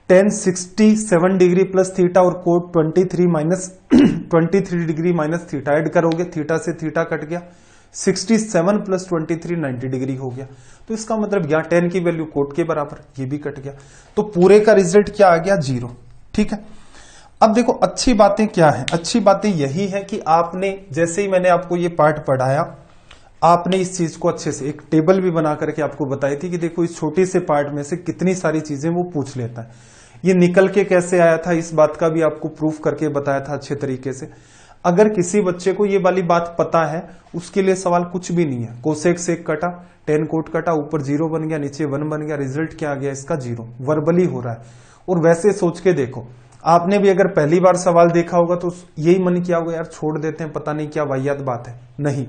10 67 डिग्री प्लस थीटा और cot 23 degree minus theta, add करोगे थीटा से थीटा कट गया, 67 प्लस 23 90 डिग्री हो गया। तो इसका मतलब यहाँ 10 की वैल्यू कोट के बराबर, ये भी कट गया, तो पूरे का रिजल्ट क्या आ गया, 0। ठीक है, अब देखो अच्छी बातें क्या है, अच्छी बातें यही है कि आपने जैसे ही मैंने आपको ये पार्ट पढ़ाया, आपने इस चीज को अच्छे से एक टेबल भी बना करके आपको बताई थी कि देखो इस छोटे से पार्ट में से कितनी सारी चीजें वो पूछ लेता है। ये निकल के कैसे आया था इस बात का भी आपको प्रूफ करके बताया था अच्छे तरीके से। अगर किसी बच्चे को ये वाली बात पता है उसके लिए सवाल कुछ भी नहीं है, कोसेक सेक कटा, 10 कोट कटा, ऊपर 0 बन गया, नीचे 1 बन गया, रिजल्ट क्या आ गया इसका 0, वर्बली हो रहा है। और वैसे सोच के देखो, आपने भी अगर पहली बार सवाल देखा होगा तो यही मन किया होगा यार छोड़ देते हैं, पता नहीं क्या वाहियात बात है। नहीं,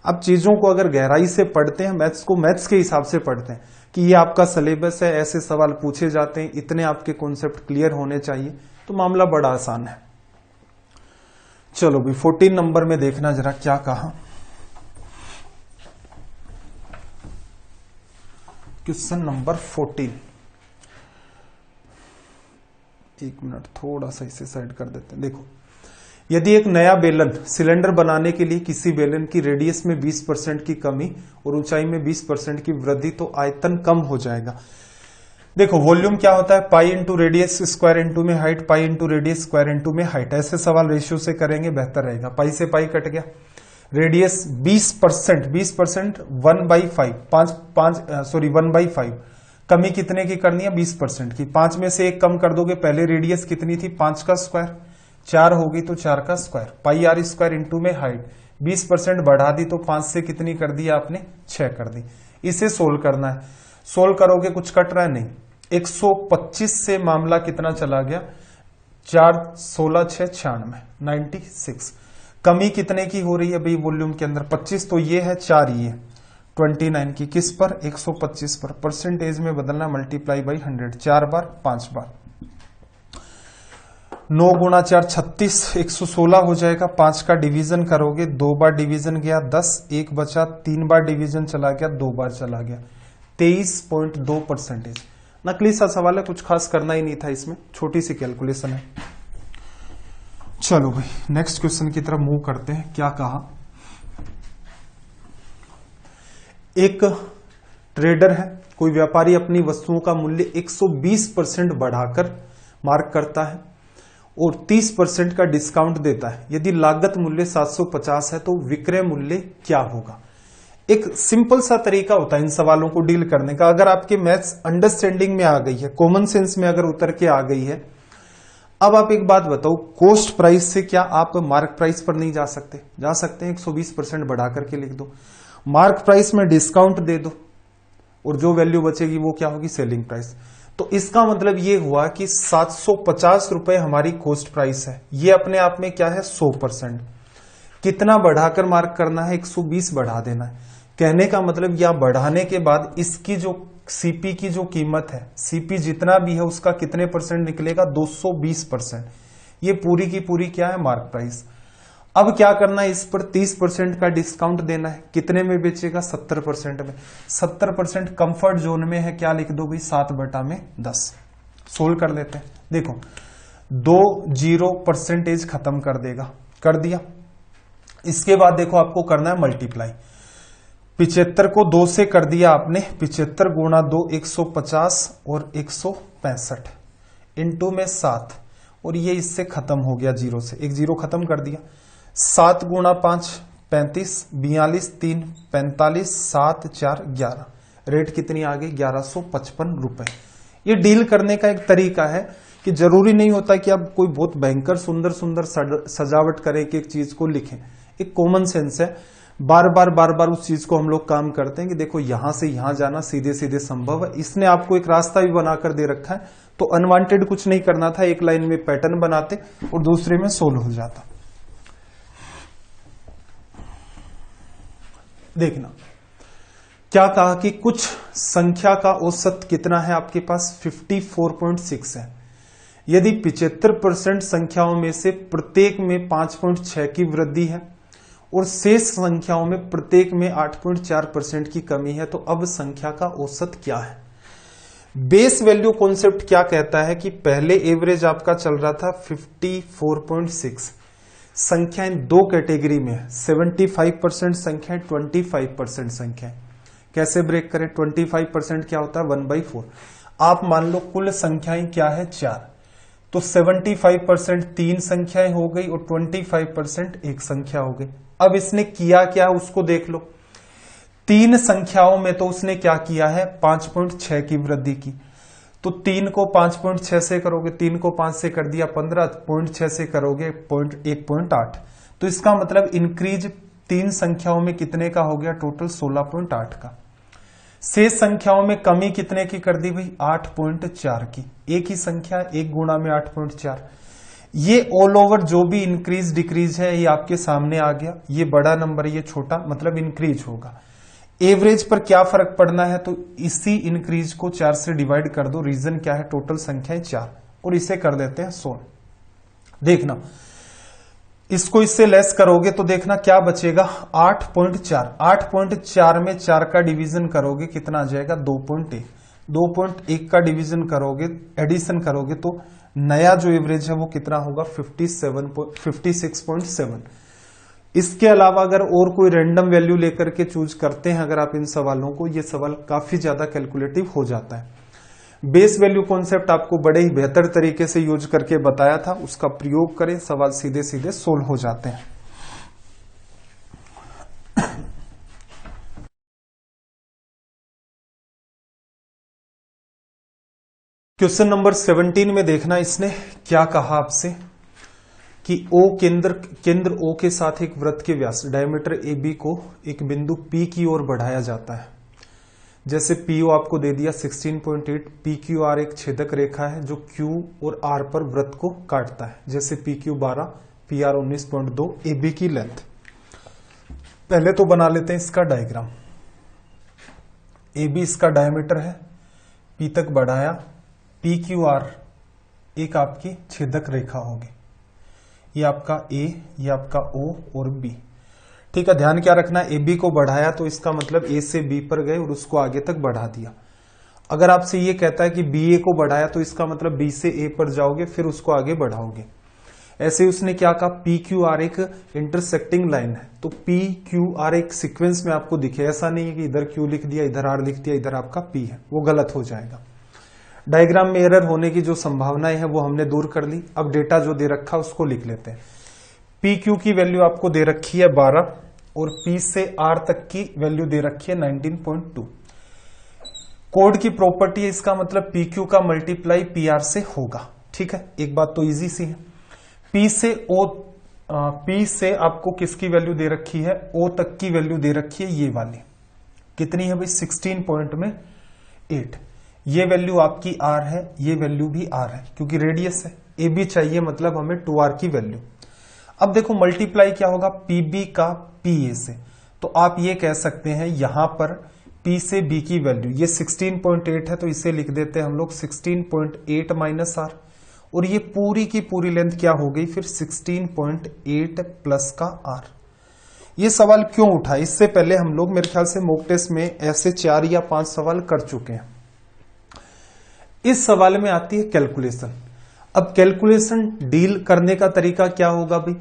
अब चीजों को अगर गहराई से पढ़ते हैं, मैथ्स को मैथ्स के हिसाब से पढ़ते हैं कि ये आपका सिलेबस है, ऐसे सवाल पूछे जाते हैं, इतने आपके कॉन्सेप्ट क्लियर होने चाहिए, तो मामला बड़ा आसान है। चलो भाई 14 नंबर में देखना जरा क्या कहा। क्वेश्चन नंबर 14, एक मिनट थोड़ा सा इसे साइड कर देते हैं। देखो, यदि एक नया बेलन सिलेंडर बनाने के लिए किसी बेलन की रेडियस में 20% की कमी और ऊंचाई में 20% की वृद्धि, तो आयतन कम हो जाएगा। देखो वॉल्यूम क्या होता है, pi into radius square into में height, pi into radius square into में हाइट। ऐसे सवाल रेशियो से करेंगे बेहतर रहेगा। पाई से पाई कट गया, रेडियस 20%, 1/5, कमी कितने की करनी है, 20% की। 5 में से 1 कम कर दोगे, पहले रेडियस कितनी थी, 5 का स्क्वायर, 4 होगी तो 4 का square, pi r square into में हाइट, 20% बढ़ा दी तो 5 से कितनी कर दी आपने, 6 कर दी। इसे सोल्व करना है, सोल्व करोगे कुछ कट रहा है नहीं, 125 से मामला कितना चला गया, 4 16 6 96, 96। कमी कितने की हो रही है भाई वॉल्यूम के अंदर, 25, तो ये है 4, ये 29 की, किस पर, 125 पर। परसेंटेज में बदलना, मल्टीप्लाई बाई 100, 4 बार 5 बार, 9 गुणा 4 36, 116 हो जाएगा। 5 का डिवीजन करोगे, 2 बार डिवीजन गया 10, 1 बचा, 3 बार डिवीजन चला गया, 2 बार चला गया, 23.2%। नकली सा सवाल है, कुछ खास करना ही नहीं था इसमें, छोटी सी कैलकुलेशन है। चलो भाई नेक्स्ट क्वेश्चन की तरफ मूव करते हैं। क्या कहा, एक ट्रेडर है, कोई व्यापारी अपनी वस्तुओं का मूल्य 120% बढ़ाकर मार्क करता है और 30% का डिस्काउंट देता है। यदि लागत मूल्य 750 है तो विक्रय मूल्य क्या होगा। एक सिंपल सा तरीका होता है इन सवालों को डील करने का। अगर आपके मैथ्स अंडरस्टैंडिंग में आ गई है, कॉमन सेंस में अगर उतर के आ गई है, अब आप एक बात बताओ, कॉस्ट प्राइस से क्या आप मार्क प्राइस पर नहीं जा सकते? जा सकते हैं, 120% बढ़ा करके लिख दो, मार्क प्राइस में डिस्काउंट दे दो और जो वैल्यू बचेगी वो क्या होगी? Selling price. तो इसका मतलब ये हुआ कि 750 रुपए हमारी कॉस्ट प्राइस है, ये अपने आप में क्या है? 100%। कितना बढ़ाकर मार्क करना है? 120 बढ़ा देना है। कहने का मतलब या बढ़ाने के बाद इसकी जो सीपी की जो कीमत है, सीपी जितना भी है उसका कितने परसेंट निकलेगा? 220%। ये पूरी की पूरी क्या है? Mark price. अब क्या करना है? इस पर 30% का डिस्काउंट देना है। कितने में बेचेगा? 70% में। 70% कंफर्ट जोन में है, क्या लिख दो भाई? 7/10। सोल्व कर लेते हैं। देखो 20% खत्म कर देगा, कर दिया। इसके बाद देखो आपको करना है मल्टीप्लाई। 75 को 2 से कर दिया आपने, 75 गुणा 2 150 और 165 इंटू में 7, और ये इससे खत्म हो गया, जीरो से एक जीरो खत्म कर दिया। 7 गुणा 5 35, 42 3 45, 7 4 11। रेट कितनी आ गई? 1155 रुपए। ये डील करने का एक तरीका है कि जरूरी नहीं होता कि आप कोई बहुत भयंकर सुंदर सुंदर सजावट करें कि एक चीज को लिखें। एक कॉमन सेंस है, बार बार उस चीज को हम लोग काम करते हैं कि देखो यहां से यहां जाना सीधे सीधे संभव है। इसने आपको एक रास्ता भी बनाकर दे रखा है, तो अनवांटेड कुछ नहीं करना था, एक लाइन में पैटर्न बनाते और दूसरे में सोल्व हो जाता। देखना क्या कहा कि कुछ संख्या का औसत कितना है आपके पास? 54.6 है। यदि 75% संख्याओं में से प्रत्येक में 5.6 की वृद्धि है और शेष संख्याओं में प्रत्येक में 8.4% की कमी है, तो अब संख्या का औसत क्या है? बेस वैल्यू कॉन्सेप्ट क्या कहता है कि पहले एवरेज आपका चल रहा था 54.6। संख्याएं दो कैटेगरी में है, 75% संख्याएं, 25% संख्याएं। कैसे ब्रेक करें? 25% क्या होता है? 1/4। आप मान लो कुल संख्याएं क्या है? 4, तो 75% 3 संख्याएं हो गई और 25% एक संख्या हो गई। अब इसने किया क्या उसको देख लो। 3 संख्याओं में तो उसने क्या किया है? 5.6 की वृद्धि की। तो 3 को 5.6 से करोगे, 3 को 5 से कर दिया 15, 0.6 से करोगे 1.8। तो इसका मतलब इंक्रीज 3 संख्याओं में कितने का हो गया? टोटल 16.8 का। शेष संख्याओं में कमी कितने की कर दी भाई? 8.4 की। एक ही संख्या, एक गुणा में 8.4। ये ऑल ओवर जो भी इंक्रीज डिक्रीज है ये आपके सामने आ गया। ये बड़ा नंबर, ये छोटा, मतलब इंक्रीज होगा। एवरेज पर क्या फर्क पड़ना है? तो इसी इंक्रीज को 4 से डिवाइड कर दो। रीजन क्या है? टोटल संख्या 4, और इसे कर देते हैं 16। देखना इसको इससे लेस करोगे तो देखना क्या बचेगा? 8.4। 8.4 में 4 का डिवीजन करोगे कितना आ जाएगा? 2.1। 2.1 का डिवीजन करोगे, एडिशन करोगे तो नया जो एवरेज है वो कितना होगा? 56.7। इसके अलावा अगर और कोई रैंडम वैल्यू लेकर के चूज करते हैं अगर आप इन सवालों को, ये सवाल काफी ज्यादा कैलकुलेटिव हो जाता है। बेस वैल्यू कॉन्सेप्ट आपको बड़े ही बेहतर तरीके से यूज करके बताया था, उसका प्रयोग करें, सवाल सीधे सीधे सोल्व हो जाते हैं। क्वेश्चन नंबर 17 में देखना इसने क्या कहा आपसे कि O केंद्र O के साथ एक वृत्त के व्यास डायमीटर AB को एक बिंदु P की ओर बढ़ाया जाता है। जैसे PO आपको दे दिया 16.8, PQR एक छेदक रेखा है जो Q और R पर वृत्त को काटता है। जैसे PQ 12, PR 19.2, AB की लेंथ। पहले तो बना लेते हैं इसका डायग्राम। AB इसका डायमीटर है, P तक बढ़ाया, PQR एक आपकी छेदक रेखा होगी। ये आपका A, ये आपका O और B। ठीक है, ध्यान क्या रखना है? AB को बढ़ाया तो इसका मतलब A से B पर गए और उसको आगे तक बढ़ा दिया। अगर आपसे ये कहता है कि BA को बढ़ाया तो इसका मतलब B से A पर जाओगे फिर उसको आगे बढ़ाओगे। ऐसे उसने क्या कहा? PQR एक इंटरसेक्टिंग लाइन है, तो PQR एक सीक्वेंस में आपको दिखे। ऐसा नहीं है कि इधर Q लिख दिया, इधर R लिख दिया, इधर आपका P है, वो गलत हो जाएगा। डायग्राम में एरर होने की जो संभावनाएं है वो हमने दूर कर ली। अब डेटा जो दे रखा उसको लिख लेते हैं। PQ की वैल्यू आपको दे रखी है 12 और P से R तक की वैल्यू दे रखी है 19.2। कोड की प्रॉपर्टी है, इसका मतलब PQ का मल्टीप्लाई PR से होगा। ठीक है, एक बात तो इजी सी है। पी से आपको किसकी वैल्यू दे रखी है, ओ तक की वैल्यू दे रखी है, ये वाली कितनी है भाई 16.8। ये वैल्यू आपकी आर है, ये वैल्यू भी आर है, क्योंकि रेडियस है। ए बी चाहिए, मतलब हमें 2r की वैल्यू। अब देखो मल्टीप्लाई क्या होगा पीबी का पीए से, तो आप ये कह सकते हैं यहां पर पी से बी की वैल्यू ये 16.8 है, तो इसे लिख देते हैं हम लोग 16.8 माइनस आर, और ये पूरी की पूरी लेंथ क्या हो गई फिर 16.8 प्लस का आर। ये सवाल क्यों उठा, इससे पहले हम लोग मेरे ख्याल से मॉक टेस्ट में ऐसे 4 या 5 सवाल कर चुके हैं। इस सवाल में आती है कैलकुलेशन। अब कैलकुलेशन डील करने का तरीका क्या होगा भाई,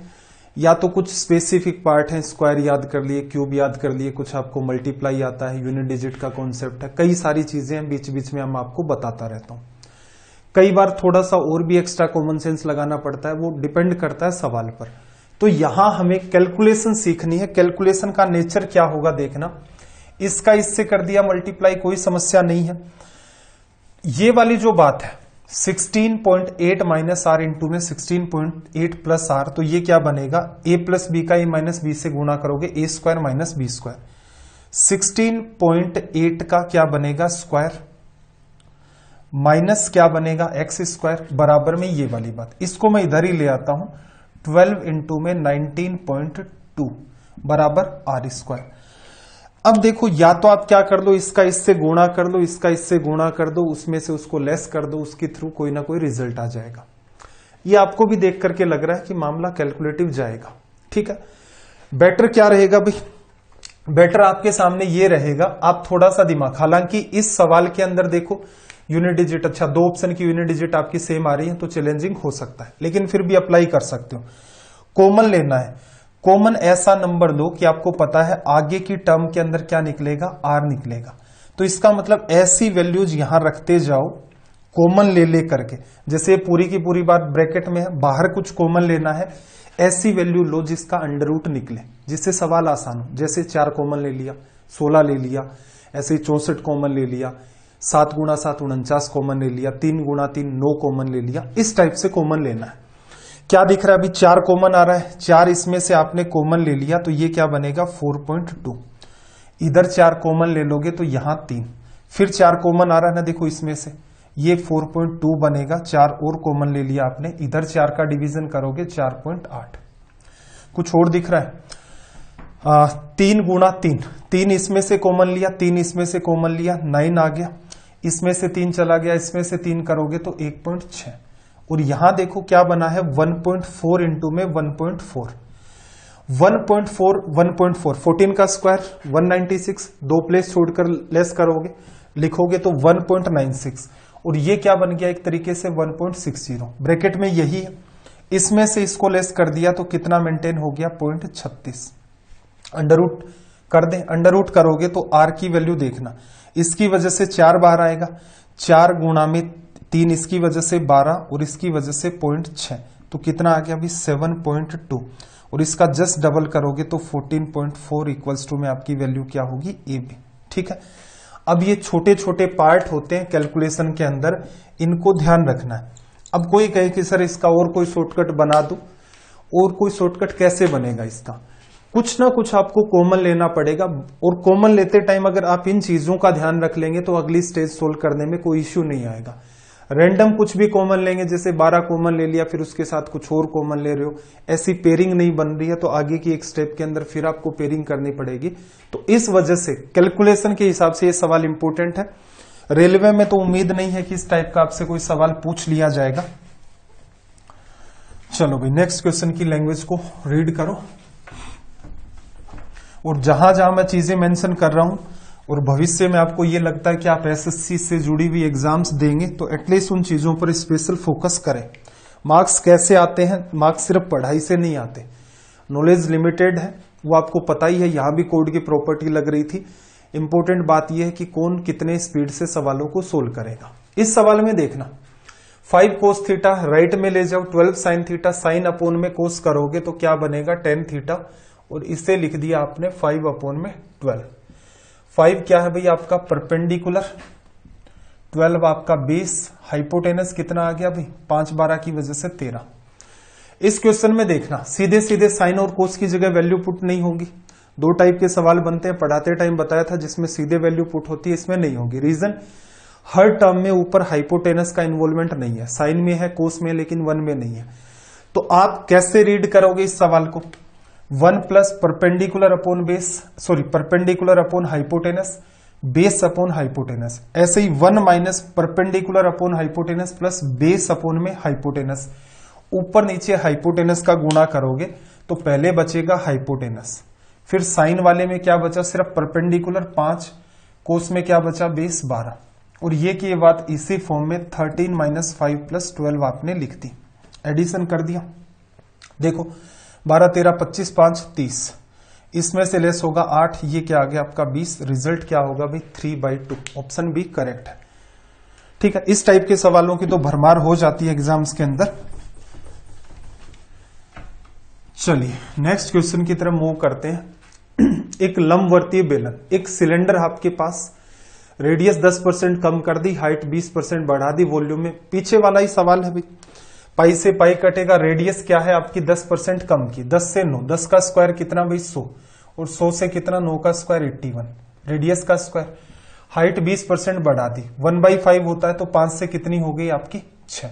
या तो कुछ स्पेसिफिक पार्ट है, स्क्वायर याद कर लिए, क्यूब याद कर लिए, कुछ आपको मल्टीप्लाई आता है, यूनिट डिजिट का कॉन्सेप्ट है, कई सारी चीजें हैं, बीच बीच में हम आपको बताता रहता हूं। कई बार थोड़ा सा और भी एक्स्ट्रा कॉमन सेंस लगाना पड़ता है, वो डिपेंड करता है सवाल पर। तो यहां हमें कैलकुलेशन सीखनी है। कैलकुलेशन का नेचर क्या होगा देखना, इसका इससे कर दिया मल्टीप्लाई, कोई समस्या नहीं है। ये वाली जो बात है 16.8 माइनस आर इंटू में 16.8 प्लस आर, तो ये क्या बनेगा ए प्लस बी का ए माइनस बी से गुणा करोगे ए स्क्वायर माइनस बी स्क्वायर। 16.8 का क्या बनेगा स्क्वायर माइनस क्या बनेगा एक्स स्क्वायर, बराबर में ये वाली बात। इसको मैं इधर ही ले आता हूं 12 इंटू में 19.2 बराबर आर स्क्वायर। अब देखो या तो आप क्या कर दो, इसका इससे गुणा कर दो, इसका इससे गुणा कर दो, उसमें से उसको लेस कर दो, उसके थ्रू कोई ना कोई रिजल्ट आ जाएगा। ये आपको भी देख करके लग रहा है कि मामला कैलकुलेटिव जाएगा, ठीक है। बेटर क्या रहेगा भाई, बेटर आपके सामने ये रहेगा, आप थोड़ा सा दिमाग, हालांकि इस सवाल के अंदर देखो यूनिट डिजिट, अच्छा 2 ऑप्शन की यूनिट डिजिट आपकी सेम आ रही है तो चैलेंजिंग हो सकता है, लेकिन फिर भी अप्लाई कर सकते हो। कॉमन लेना है, कॉमन ऐसा नंबर लो कि आपको पता है आगे की टर्म के अंदर क्या निकलेगा आर निकलेगा, तो इसका मतलब ऐसी वैल्यूज यहां रखते जाओ कॉमन ले करके, जैसे पूरी की पूरी बात ब्रैकेट में है, बाहर कुछ कॉमन लेना है, ऐसी वैल्यू लो जिसका अंडर रूट निकले, जिससे सवाल आसान हो। जैसे 4 कॉमन ले लिया 16 ले लिया, ऐसे 64 कॉमन ले लिया, 7 गुणा 7 49 कॉमन ले लिया, 3 गुणा 3 9 कॉमन ले लिया, इस टाइप से कॉमन लेना है। क्या दिख रहा है अभी 4 कॉमन आ रहा है, 4 इसमें से आपने कॉमन ले लिया तो ये क्या बनेगा 4.2, इधर 4 कॉमन ले लोगे तो यहां 3, फिर 4 कॉमन आ रहा है ना, देखो इसमें से ये 4.2 बनेगा, 4 और कॉमन ले लिया आपने, इधर 4 का डिवीजन करोगे 4.8। कुछ और दिख रहा है 3 गुणा 3, 3 इसमें से कॉमन लिया, 3 इसमें से कॉमन लिया, 9 आ गया, इसमें से 3 चला गया, इसमें से 3 करोगे तो 1.6, और यहां देखो क्या बना है 1.4 इंटू में 1.4, 1.4 14 का स्क्वायर 196, 2 प्लेस छोड़कर लेस करोगे लिखोगे तो 1.96, और ये क्या बन गया एक तरीके से 1.60, ब्रैकेट में यही है, इसमें से इसको लेस कर दिया तो कितना मेंटेन हो गया 0.36। अंडर रूट कर दे, अंडर रूट करोगे तो आर की वैल्यू देखना, इसकी वजह से 4 बाहर आएगा, 4 गुणा में 3 इसकी वजह से 12 और इसकी वजह से 0.6, तो कितना आ गया अभी 7.2, और इसका जस्ट डबल करोगे तो 14.4 इक्वल्स टू में आपकी वैल्यू क्या होगी ए बी, ठीक है। अब ये छोटे छोटे पार्ट होते हैं कैलकुलेशन के अंदर, इनको ध्यान रखना है। अब कोई कहे कि सर इसका और कोई शॉर्टकट बना दो, और कोई शॉर्टकट कैसे बनेगा इसका, कुछ ना कुछ आपको कॉमन लेना पड़ेगा, और कॉमन लेते टाइम अगर आप इन चीजों का ध्यान रख लेंगे तो अगली स्टेज सोल्व करने में कोई इश्यू नहीं आएगा। रैंडम कुछ भी कॉमन लेंगे, जैसे 12 कॉमन ले लिया फिर उसके साथ कुछ और कॉमन ले रहे हो, ऐसी पेयरिंग नहीं बन रही है, तो आगे की एक स्टेप के अंदर फिर आपको पेयरिंग करनी पड़ेगी। तो इस वजह से कैलकुलेशन के हिसाब से ये सवाल इंपॉर्टेंट है। रेलवे में तो उम्मीद नहीं है कि इस टाइप का आपसे कोई सवाल पूछ लिया जाएगा। चलो भाई नेक्स्ट क्वेश्चन की लैंग्वेज को रीड करो, और जहां जहां मैं चीजें मेंशन कर रहा हूं और भविष्य में आपको ये लगता है कि आप एसएससी से जुड़ी हुई एग्जाम्स देंगे तो एटलीस्ट उन चीजों पर स्पेशल फोकस करें। मार्क्स कैसे आते हैं, मार्क्स सिर्फ पढ़ाई से नहीं आते, नॉलेज लिमिटेड है वो आपको पता ही है, यहां भी कोड की प्रॉपर्टी लग रही थी। इंपॉर्टेंट बात यह है कि कौन कितने स्पीड से सवालों को सोल्व करेगा। इस सवाल में देखना 5 cos थीटा राइट में ले जाओ, 12 sin थीटा साइन अपोन में कोस करोगे तो क्या बनेगा tan थीटा, और इसे लिख दिया आपने 5 अपोन में 12। 5 क्या है भाई आपका परपेंडिकुलर 12 आपका बेस, हाइपोटेनस कितना आ गया भाई 5 12 की वजह से 13। इस क्वेश्चन में देखना सीधे सीधे साइन और कोस की जगह वैल्यू पुट नहीं होगी। दो टाइप के सवाल बनते हैं, पढ़ाते टाइम बताया था, जिसमें सीधे वैल्यू पुट होती है, इसमें नहीं होगी। रीजन, हर टर्म में ऊपर हाइपोटेनस का इन्वॉल्वमेंट नहीं है, साइन में है, कोस में, लेकिन 1 में नहीं है। तो आप कैसे रीड करोगे इस सवाल को? 1 plus perpendicular upon base, sorry perpendicular upon hypotenuse, base upon hypotenuse. ऐसे ही 1 minus perpendicular upon hypotenuse plus base upon में हाइपोटेनस। ऊपर नीचे हाइपोटेनस का गुणा करोगे तो पहले बचेगा हाइपोटेनस, फिर साइन वाले में क्या बचा, सिर्फ परपेंडिकुलर 5, कोस में क्या बचा, बेस 12। और ये की ये बात इसी फॉर्म में 13 माइनस 5 प्लस 12 आपने लिख दी, एडिशन कर दिया। देखो 12 13 25 5 30, इसमें से लेस होगा 8, ये क्या आ गया आपका 20। रिजल्ट क्या होगा भाई 3/2, ऑप्शन बी करेक्ट है। ठीक है, इस टाइप के सवालों की तो भरमार हो जाती है एग्जाम्स के अंदर। चलिए नेक्स्ट क्वेश्चन की तरफ मूव करते हैं। एक लंबवर्तीय बेलन, एक सिलेंडर आपके पास, रेडियस 10% कम कर दी, हाइट 20% बढ़ा दी, वॉल्यूम में पीछे वाला ही सवाल है भाई। पाई से पाई कटेगा, रेडियस क्या है आपकी 10% कम की, 10 से 9, 10 का स्क्वायर कितना भाई 100, और 100 से कितना 9 का स्क्वायर 81, रेडियस का स्क्वायर। हाइट 20% बढ़ा दी, 1/5 होता है तो 5 से कितनी हो गई आपकी 6।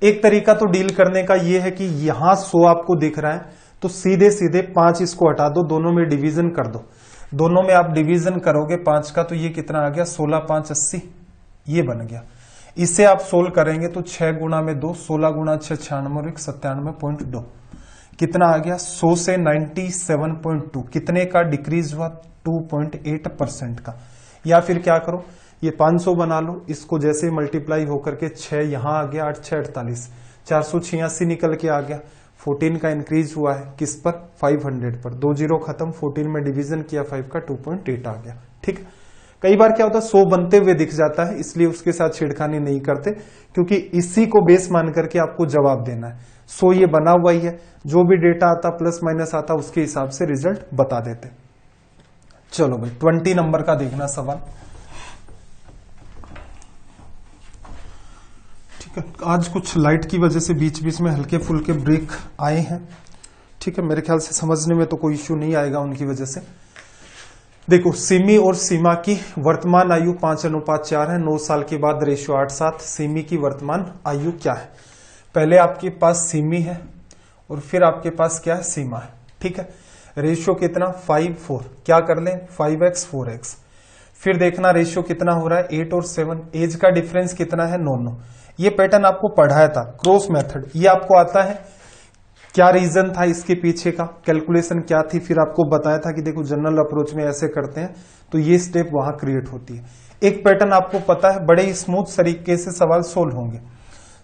एक तरीका तो डील करने का ये है कि यहां 100 आपको दिख रहा है तो सीधे सीधे 5 इसको हटा दो, दोनों में डिवीजन कर दो। दोनों में आप डिवीजन करोगे 5 का तो ये कितना आ गया 16 5 80, ये बन गया। इसे आप सोल्व करेंगे तो 6 गुणा में 2, 16 गुणा 6 96 और 97.2, कितना आ गया 100 से 97.2, कितने का डिक्रीज हुआ 2.8% का। या फिर क्या करो, ये 500 बना लो, इसको जैसे मल्टीप्लाई होकर के 6 यहां आ गया, 8 6 48, 486 निकल के आ गया। 14 का इंक्रीज हुआ है किस पर, 500 पर, 2 जीरो खत्म, 14 में डिवीजन किया 5 का 2.8 आ गया। ठीक, कई बार क्या होता है 100 बनते हुए दिख जाता है, इसलिए उसके साथ छेड़खानी नहीं करते, क्योंकि इसी को बेस मान करके आपको जवाब देना है। 100 ये बना हुआ ही है, जो भी डेटा आता प्लस माइनस आता उसके हिसाब से रिजल्ट बता देते। चलो भाई 20 नंबर का देखना सवाल। ठीक है, आज कुछ लाइट की वजह से बीच बीच में हल्के फुल्के ब्रेक आए हैं। ठीक है, मेरे ख्याल से समझने में तो कोई इश्यू नहीं आएगा उनकी वजह से। देखो सिमी और सीमा की वर्तमान आयु 5:4 है, 9 साल के बाद रेशियो 8:7। सिमी की वर्तमान आयु क्या है, पहले आपके पास सिमी है और फिर आपके पास क्या है, सीमा है। ठीक है, रेशियो कितना 5:4, क्या कर लें 5x 4x। फिर देखना रेशियो कितना हो रहा है 8 और 7, एज का डिफरेंस कितना है 9। ये पैटर्न आपको पढ़ाया था, क्रॉस मेथड, ये आपको आता है। क्या रीजन था इसके पीछे का, कैलकुलेशन क्या थी, फिर आपको बताया था कि देखो जनरल अप्रोच में ऐसे करते हैं तो ये स्टेप वहां क्रिएट होती है। एक पैटर्न आपको पता है, बड़े ही स्मूथ तरीके से सवाल सोल्व होंगे।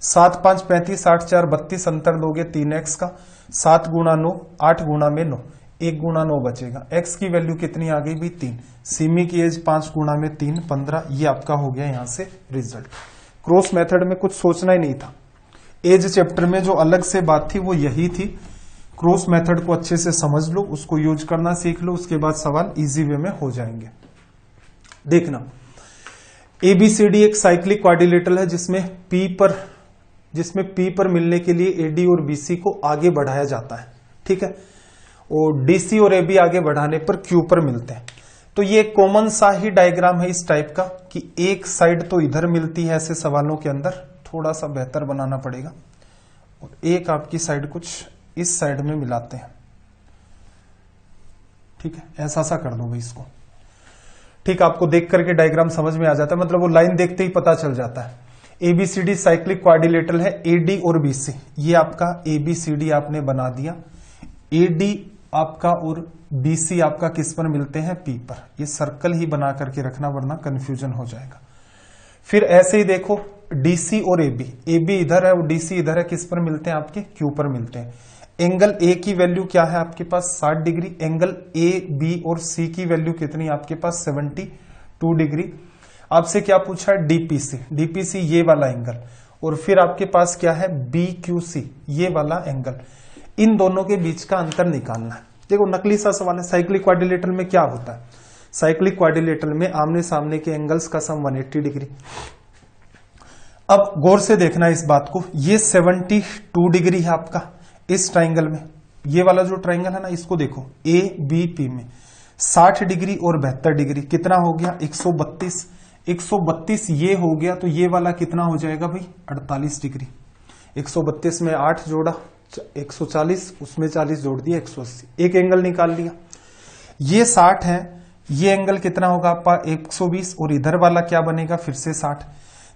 7 5 35, 8 4 32, अंतर दोगे 3x का, 7 गुणा 9, 8 गुणा में 9, 1 गुणा 9 बचेगा। x की वैल्यू कितनी आ गई भी 3, सिमी की एज 5 गुणा में 3 15, ये आपका हो गया यहां से रिजल्ट। क्रॉस मेथड में कुछ सोचना ही नहीं था, एज चैप्टर में जो अलग से बात थी वो यही थी। क्रॉस मेथड को अच्छे से समझ लो, उसको यूज करना सीख लो, उसके बाद सवाल इजी वे में हो जाएंगे। देखना ABCD एक साइक्लिक क्वाड्रिलेटरल है जिसमें P पर मिलने के लिए AD और BC को आगे बढ़ाया जाता है। ठीक है, और DC और AB आगे बढ़ाने पर Q पर मिलते हैं। तो ये कॉमन सा ही डायग्राम है इस टाइप का कि एक साइड तो इधर मिलती है, ऐसे सवालों के अंदर थोड़ा सा बेहतर बनाना पड़ेगा, और एक आपकी साइड कुछ इस साइड में मिलाते हैं। ठीक है, ऐसा सा कर दो भाई इसको। ठीक, आपको देख करके डायग्राम समझ में आ जाता है, मतलब वो लाइन देखते ही पता चल जाता है। ABCD साइक्लिक क्वाड्रिलेटरल है, AD और BC, ये आपका ABCD आपने बना दिया। AD आपका और BC आपका किस पर मिलते हैं, P पर। ये सर्कल ही बना करके रखना वरना कंफ्यूजन हो जाएगा। फिर ऐसे ही देखो DC और AB इधर है और DC इधर है, किस पर मिलते हैं आपके, Q पर मिलते हैं। एंगल A की वैल्यू क्या है आपके पास 60 डिग्री, एंगल AB और C की वैल्यू कितनी आपके पास 72 डिग्री। आपसे क्या पूछा है DPC ये वाला एंगल, और फिर आपके पास क्या है BQC ये वाला एंगल। इन दोनों के बीच का अंतर निकालना है। देखो नकली सा सवाल है। साइक्लिक क्वाड्रिलेटरल में क्या होता है, साइक्लिक क्वाड्रिलेटरल में आमने सामने के एंगल्स का सम 180 डिग्री, अब गौर से देखना इस बात को, ये 72 डिग्री है आपका इस ट्राइंगल में। ये वाला जो ट्राइंगल है ना, इसको देखो ए बी पी में 60 डिग्री और 72 डिग्री कितना हो गया 132। 132 ये हो गया, तो ये वाला कितना हो जाएगा भाई 48 डिग्री। 132 में 8 जोड़ा 140, उसमें 40 जोड़ दिया 180, एक एंगल निकाल लिया। ये 60 है, ये एंगल कितना होगा आपका 120, और इधर वाला क्या बनेगा फिर से 60।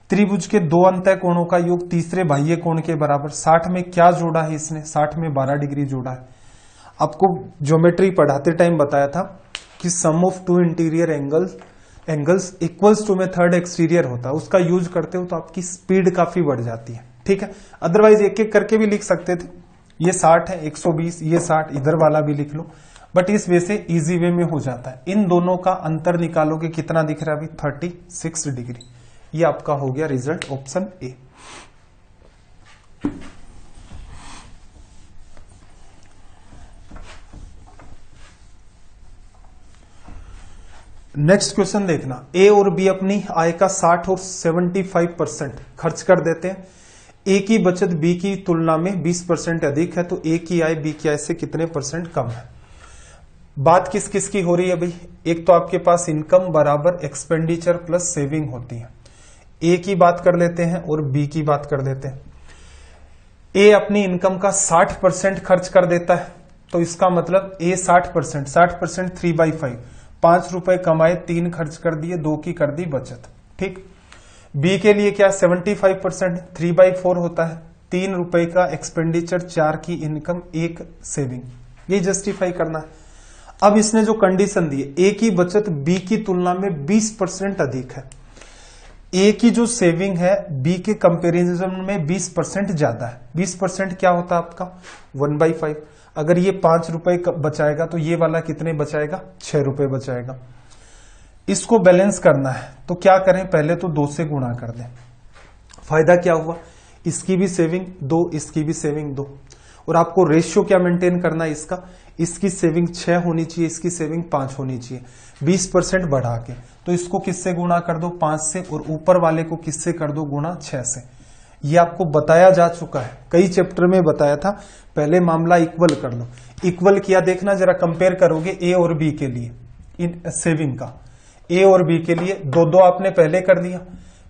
त्रिभुज के दो अंतः कोणों का योग तीसरे बाह्य कोण के बराबर। 60 में क्या जोड़ा है इसने, 60 में 12 डिग्री जोड़ा है। आपको ज्योमेट्री पढ़ाते टाइम बताया था कि sum of two interior angles equals to में थर्ड एक्सटीरियर होता है, उसका यूज करते हो तो आपकी स्पीड काफी बढ़ जाती है, ठीक है। अदरवाइज एक एक करके भी लिख सकते थे। ये 60 है, 120, ये 60, इधर वाला भी लिख लो, बट इस वे से इजी वे में हो जाता है। इन दोनों का अंतर निकालोगे कितना दिख रहा है अभी 36 डिग्री। ये आपका हो गया result option A. Next question देखना, ए और बी अपनी आय का 60 और 75% खर्च कर देते हैं। ए की बचत बी की तुलना में 20% अधिक है, तो ए की आय बी की आय से कितने परसेंट कम है। बात किस किस की हो रही है भाई, एक तो आपके पास इनकम बराबर एक्सपेंडिचर प्लस सेविंग होती है। ए की बात कर लेते हैं और बी की बात कर देते हैं। ए अपनी इनकम का 60% खर्च कर देता है, तो इसका मतलब ए 60%, 60% 3/5, 5 रुपए कमाए 3 खर्च कर दिए, 2 की कर दी बचत, ठीक। बी के लिए क्या 75%, 3/4 होता है, 3 रुपए का एक्सपेंडिचर, 4 की इनकम, 1 सेविंग, ये जस्टिफाई करना है। अब इसने जो कंडीशन दी है, ए की बचत बी की तुलना में 20% अधिक है, ए की जो सेविंग है बी के कंपैरिजन में 20% ज्यादा है। 20% क्या होता है आपका 1/5। अगर ये 5 रुपए बचाएगा तो ये वाला कितने बचाएगा 6 रुपए बचाएगा। इसको बैलेंस करना है तो क्या करें, पहले तो 2 से गुणा कर दें। फायदा क्या हुआ, इसकी भी सेविंग 2, इसकी भी सेविंग 2, और आपको रेशियो क्या मेंटेन करना है इसका, इसकी सेविंग 6 होनी चाहिए, इसकी सेविंग 5 होनी चाहिए, 20% बढ़ा के। तो इसको किससे गुणा कर दो 5 से, और ऊपर वाले को किससे कर दो गुणा 6 से। ये आपको बताया जा चुका है, कई चैप्टर में बताया था। पहले मामला इक्वल कर लो, इक्वल किया देखना जरा, कंपेयर करोगे ए और बी के लिए इन सेविंग का, ए और बी के लिए 2-2 आपने पहले कर दिया,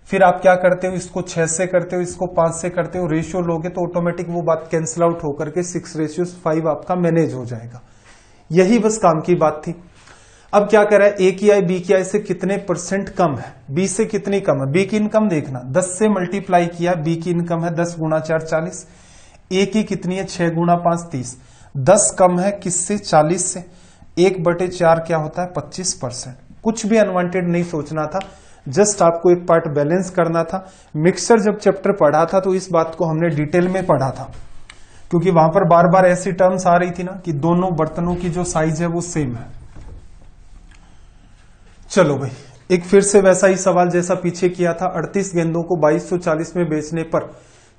फिर आप क्या करते हो इसको 6 से करते हो, इसको 5 से करते हो, रेशियो लोगे तो ऑटोमेटिक वो बात कैंसिल आउट होकर के 6:5 आपका मैनेज हो जाएगा। यही बस काम की बात थी। अब क्या कर रहा है, ए की आय बी की आय से कितने परसेंट कम है, बी से कितनी कम है। बी की इनकम देखना 10 से मल्टीप्लाई किया, बी की इनकम है 10 गुणा 4 40, ए की कितनी है 6 गुणा 5 30, 10 कम है किससे 40 से, 1/4 क्या होता है 25%। कुछ भी अनवांटेड नहीं सोचना था, जस्ट आपको एक पार्ट बैलेंस करना था। मिक्सचर जब चैप्टर पढ़ा था तो इस बात को हमने डिटेल में पढ़ा था, क्योंकि वहां पर बार बार ऐसी टर्म्स आ रही थी ना कि दोनों बर्तनों की जो साइज है वो सेम है। चलो भाई, एक फिर से वैसा ही सवाल जैसा पीछे किया था। 38 गेंदों को 2240 में बेचने पर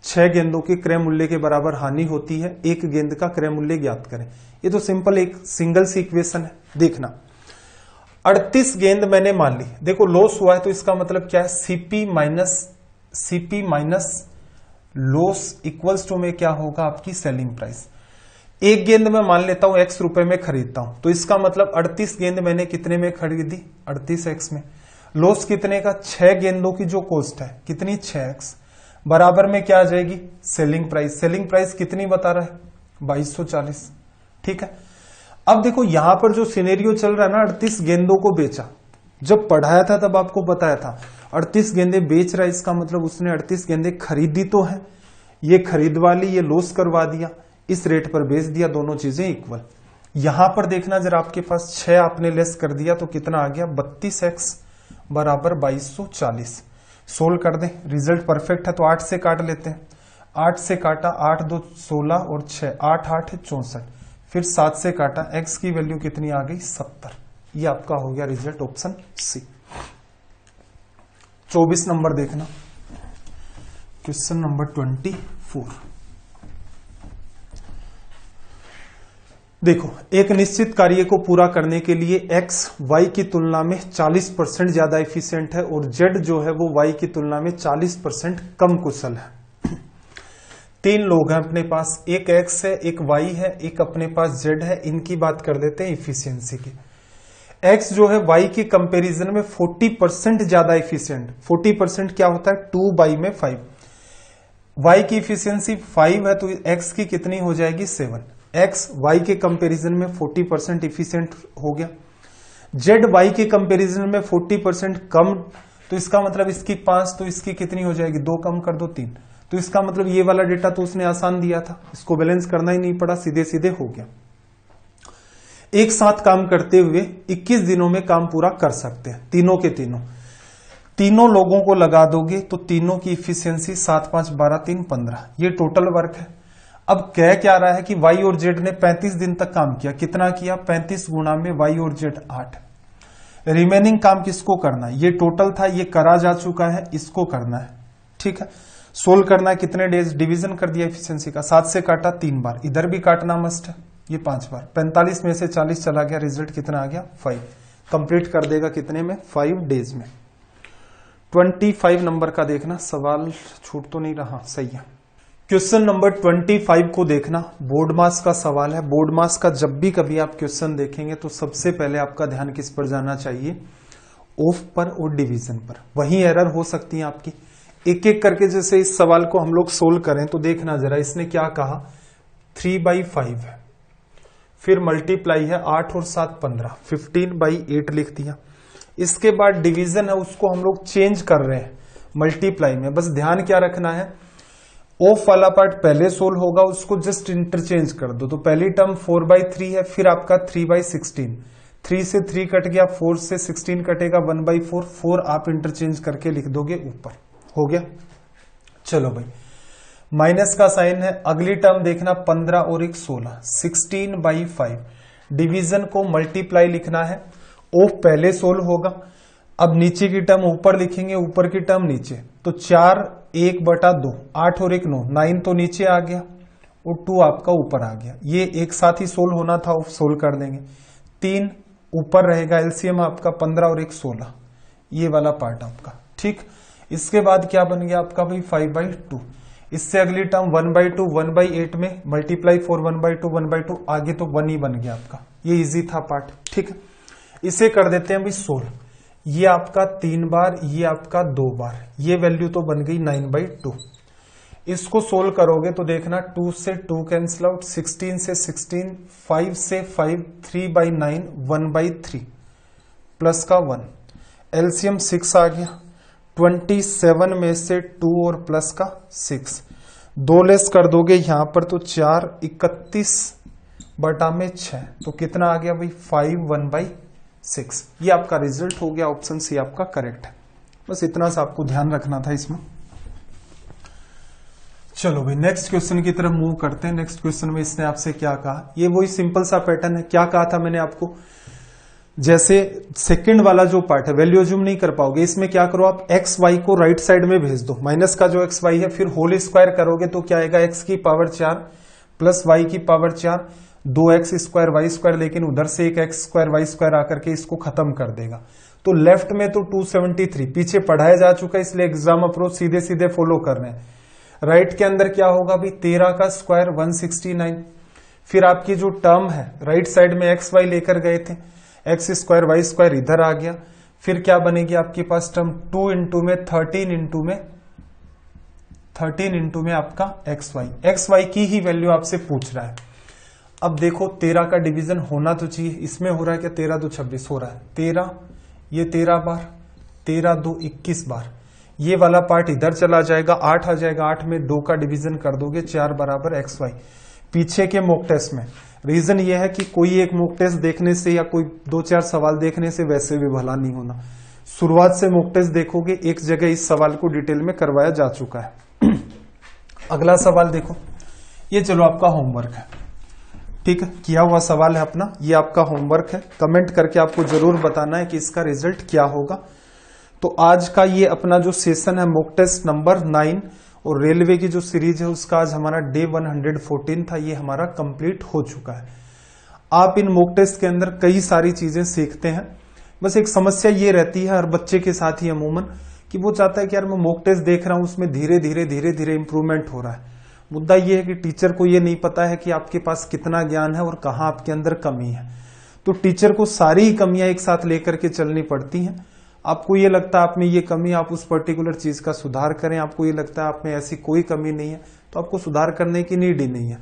6 गेंदों के क्रय मूल्य के बराबर हानि होती है, एक गेंद का क्रय मूल्य ज्ञात करें। ये तो सिंपल एक सिंगल सी इक्वेशन है। देखना 38 गेंद मैंने मान ली, देखो लॉस हुआ है तो इसका मतलब क्या है, CP minus loss equals to में क्या होगा आपकी सेलिंग प्राइस। एक गेंद मैं मान लेता हूं x रुपए में खरीदता हूं, तो इसका मतलब 38 गेंद मैंने कितने में खरीदी 38x में। लॉस कितने का, 6 गेंदों की जो कॉस्ट है कितनी 6x, बराबर में क्या आ जाएगी सेलिंग प्राइस। सेलिंग प्राइस कितनी बता रहा है 2240, ठीक है। अब देखो यहां पर जो सिनेरियो चल रहा है ना, 38 गेंदों को बेचा, जब पढ़ाया था तब आपको बताया था 38 गेंदे बेच रहा है, इसका मतलब उसने 38 गेंदे खरीदी तो है, ये खरीदवा ली, ये लॉस करवा दिया, इस रेट पर बेच दिया, दोनों चीजें इक्वल। यहां पर देखना जरा, आपके पास 6 आपने लेस कर दिया तो कितना आ गया 32x बराबर 2240। सोल्व कर दें, रिजल्ट परफेक्ट है तो 8 से काट लेते हैं। 8 से काटा, 8 2 16 और 6 8 8 64, फिर 7 से काटा, x की वैल्यू कितनी आ गई 70। ये आपका हो गया रिजल्ट ऑप्शन सी। 24 नंबर देखना, क्वेश्चन नंबर 24। देखो, एक निश्चित कार्य को पूरा करने के लिए x y की तुलना में 40% ज्यादा एफिशिएंट है और z जो है वो y की तुलना में 40% कम कुशल है। तीन लोग हैं अपने पास, एक x है, एक y है, एक अपने पास z है। इनकी बात कर लेते हैं इफिशियंसी की। x जो है y के कंपैरिजन में 40% ज्यादा एफिशिएंट। 40% क्या होता है? 2 बाई में 5। y की इफिशियंसी 5 है तो x की कितनी हो जाएगी? 7। x y के कंपैरिजन में 40% इफिशिएंट हो गया। z y के कंपैरिजन में 40% कम, तो इसका मतलब इसकी 5 तो इसकी कितनी हो जाएगी? 2 कम कर दो 3। तो इसका मतलब ये वाला डेटा तो उसने आसान दिया था, इसको बैलेंस करना ही नहीं पड़ा, सीधे सीधे हो गया। एक साथ काम करते हुए 21 दिनों में काम पूरा कर सकते हैं, तीनों के तीनों लोगों को लगा दोगे तो तीनों की इफिशियंसी 7 5 12 3 15। ये टोटल वर्क है। अब कह क्या रहा है कि y और z ने 35 दिन तक काम किया। कितना किया? 35 गुणा में y और z 8। रिमेनिंग काम किसको करना है? ये टोटल था, ये करा जा चुका है, इसको करना है। ठीक है, सोल्व करना है। कितने डेज? डिवीजन कर दिया एफिशिएंसी का, 7 से काटा 3 बार, इधर भी काटना मस्ट है, ये 5 बार। 45 में से 40 चला गया, रिजल्ट कितना आ गया? 5। कंप्लीट कर देगा कितने में? 5 डेज में। 25 नंबर का देखना, सवाल छूट तो नहीं रहा? सही है। क्वेश्चन नंबर 25 को देखना, बोर्ड मास का सवाल है। बोर्ड मास का जब भी कभी आप क्वेश्चन देखेंगे तो सबसे पहले आपका ध्यान किस पर जाना चाहिए? ऑफ पर और डिवीजन पर। वहीं एरर हो सकती है आपकी। एक एक करके जैसे इस सवाल को हम लोग सोल्व करें तो देखना जरा, इसने क्या कहा? 3/5 है, फिर मल्टीप्लाई है 8 और 7 15, 15/8 लिख दिया। इसके बाद डिवीजन है, उसको हम लोग चेंज कर रहे हैं मल्टीप्लाई में। बस ध्यान क्या रखना है, ऑफ वाला पार्ट पहले सोल्व होगा, उसको जस्ट इंटरचेंज कर दो। तो पहली टर्म 4/3 है, फिर आपका 3/16, 3 से 3 कट गया, 4 से 16 कटेगा, 1/4, 4 आप इंटरचेंज करके लिख दोगे ऊपर। हो गया? चलो भाई, माइनस का साइन है। अगली टर्म देखना, 15 और 1 16, 16/5। डिवीजन को मल्टीप्लाई लिखना है, ऑफ पहले सोल्व होगा। अब नीचे की टर्म ऊपर लिखेंगे, ऊपर की टर्म नीचे। तो 4 1/2, 8 और 1 9, 9 तो नीचे आ गया और 2 आपका ऊपर आ गया। ये एक साथ ही सोल्व होना था, ऑफ सोल्व कर देंगे। 3 ऊपर रहेगा, एलसीएम आपका 15 और 1 16, ये वाला पार्ट आपका। ठीक, इसके बाद क्या बन गया आपका भाई? 5/2। इससे अगली टर्म 1/2, 1/8 में मल्टीप्लाई 4, 1/2 1/2, आगे तो 1 ही बन गया आपका। ये इजी था पार्ट। ठीक है, इसे कर देते हैं भाई सोल्व। ये आपका 3 बार, ये आपका 2 बार, ये वैल्यू तो बन गई 9/2। इसको सोल्व करोगे तो देखना, 2 से 2 कैंसिल आउट, 16 से 16, 5 से 5, 3/9, 1/3 प्लस का 1, एलसीएम 6 आ गया। 27 में से 2 और प्लस का 6, 2 लेस कर दोगे यहां पर तो 4, 31/6, तो कितना आ गया भाई? 5 1/6। ये आपका रिजल्ट हो गया। ऑप्शन सी आपका करेक्ट है। बस इतना सा आपको ध्यान रखना था इसमें। चलो भाई, नेक्स्ट क्वेश्चन की तरफ मूव करते हैं। नेक्स्ट क्वेश्चन में इसने आपसे क्या कहा? ये वही सिंपल सा पैटर्न है। क्या कहा था मैंने आपको? जैसे सेकंड वाला जो पार्ट है, वैल्यू अज्यूम नहीं कर पाओगे। इसमें क्या करो आप? एक्स वाई को राइट साइड में भेज दो, माइनस का जो एक्स वाई है, फिर होल स्क्वायर करोगे तो क्या आएगा? एक्स की पावर 4 प्लस वाई की power 4, 2x square y square, लेकिन उधर से एक एक्स स्क्वायर वाई स्क्वायर आकर के इसको खत्म कर देगा। तो लेफ्ट में तो 273 पीछे पढ़ाया जा चुका है, इसलिए एग्जाम अप्रोच सीधे सीधे फॉलो कर रहे हैं। राइट के अंदर क्या होगा भाई? 13 का स्क्वायर 169। फिर आपकी जो टर्म है राइट साइड में एक्स वाई लेकर गए थे, एक्स स्क्वायर वाई स्क्वायर इधर आ गया। फिर क्या बनेगी आपके पास टर्म? 2 इंटू में 13 इंटू में आपका एक्स वाई की ही वैल्यू आपसे पूछ रहा है। अब देखो 13 का डिवीजन होना तो चाहिए, इसमें हो रहा है क्या? 13 2 26 हो रहा है। 13 ये 13 बार, 13 2 21 बार, ये वाला पार्ट इधर चला जाएगा, 8 आ जाएगा। 8 में 2 का डिवीजन कर दोगे, 4 बराबर एक्स वाई। पीछे के मॉक टेस्ट में रीजन ये है कि कोई एक मॉक टेस्ट देखने से या कोई 2-4 सवाल देखने से वैसे भी भला नहीं होना। शुरुआत से मॉक टेस्ट देखोगे, एक जगह इस सवाल को डिटेल में करवाया जा चुका है। अगला सवाल देखो, ये चलो आपका होमवर्क है। ठीक है, किया हुआ सवाल है अपना, ये आपका होमवर्क है। कमेंट करके आपको जरूर बताना है कि इसका रिजल्ट क्या होगा। तो आज का ये अपना जो सेशन है मॉक टेस्ट नंबर 9 और रेलवे की जो सीरीज है उसका आज हमारा डे 114 था, ये हमारा कंप्लीट हो चुका है। आप इन मॉक टेस्ट के अंदर कई सारी चीजें सीखते हैं। बस एक समस्या ये रहती है हर बच्चे के साथ ही अमूमन कि वो चाहता है कि यार मैं मॉक टेस्ट देख रहा हूं, उसमें धीरे धीरे इंप्रूवमेंट हो रहा है। मुद्दा ये है कि टीचर को ये नहीं पता है कि आपके पास कितना ज्ञान है और कहाँ आपके अंदर कमी है। तो टीचर को सारी ही कमियां एक साथ लेकर के चलनी पड़ती हैं। आपको ये लगता है आप में ये कमी, आप उस पर्टिकुलर चीज का सुधार करें। आपको ये लगता है आप में ऐसी कोई कमी नहीं है तो आपको सुधार करने की नीड ही नहीं है।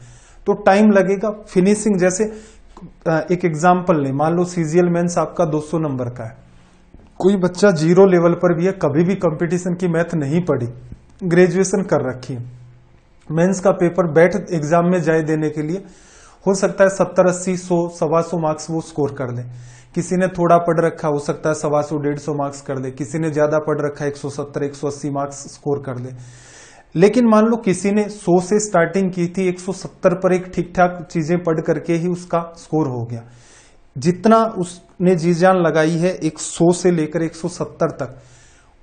तो टाइम लगेगा। फिनिशिंग, जैसे एक एग्जाम्पल लें, मान लो सीजीएल मेंस आपका 200 नंबर का है, कोई बच्चा 0 लेवल पर भी है, कभी भी कंपटीशन की मैथ नहीं पढ़ी, ग्रेजुएशन कर रखी है, मेंस का पेपर बैठ एग्जाम में जाए देने के लिए, हो सकता है 70, 80, 100, 125 मार्क्स वो स्कोर कर ले। किसी ने थोड़ा पढ़ रखा, हो सकता है 125, 150 मार्क्स कर ले। किसी ने ज्यादा पढ़ रखा, 170, 180 मार्क्स स्कोर कर ले। लेकिन मान लो किसी ने 100 से स्टार्टिंग की थी, 170 पर एक ठीक ठाक चीजें पढ़ करके ही उसका स्कोर हो गया। जितना उसने जी जान लगाई है 100 से लेकर 170 तक,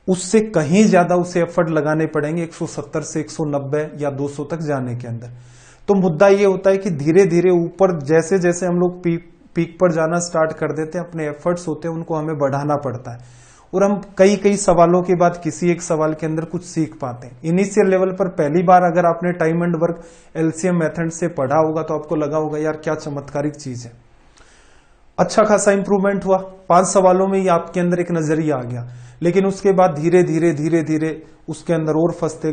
उससे कहीं ज्यादा उसे एफर्ट लगाने पड़ेंगे 170 से 190 या 200 तक जाने के अंदर। तो मुद्दा ये होता है कि धीरे धीरे ऊपर जैसे जैसे हम लोग पीक पर जाना स्टार्ट कर देते हैं, अपने एफर्ट्स होते हैं उनको हमें बढ़ाना पड़ता है और हम कई सवालों के बाद किसी एक सवाल के अंदर कुछ सीख पाते हैं। इनिशियल लेवल पर पहली बार अगर आपने time and work LCM method से पढ़ा होगा तो आपको लगा होगा यार क्या चमत्कारिक चीज है। अच्छा खासा इंप्रूवमेंट हुआ, 5 सवालों में ही आपके अंदर एक नजरिया आ गया। लेकिन उसके बाद धीरे धीरे उसके अंदर और फंसते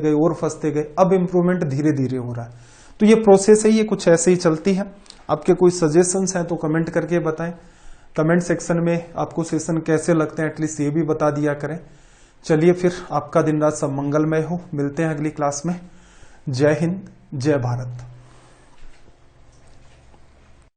गए, अब इंप्रूवमेंट धीरे धीरे हो रहा है। तो ये प्रोसेस है, ये कुछ ऐसे ही चलती है। आपके कोई सजेशंस हैं तो कमेंट करके बताएं। कमेंट सेक्शन में आपको सेशन कैसे लगते हैं एटलीस्ट ये भी बता दिया करें। चलिए फिर, आपका दिन रात सब मंगलमय हो। मिलते हैं अगली क्लास में। जय हिंद, जय भारत।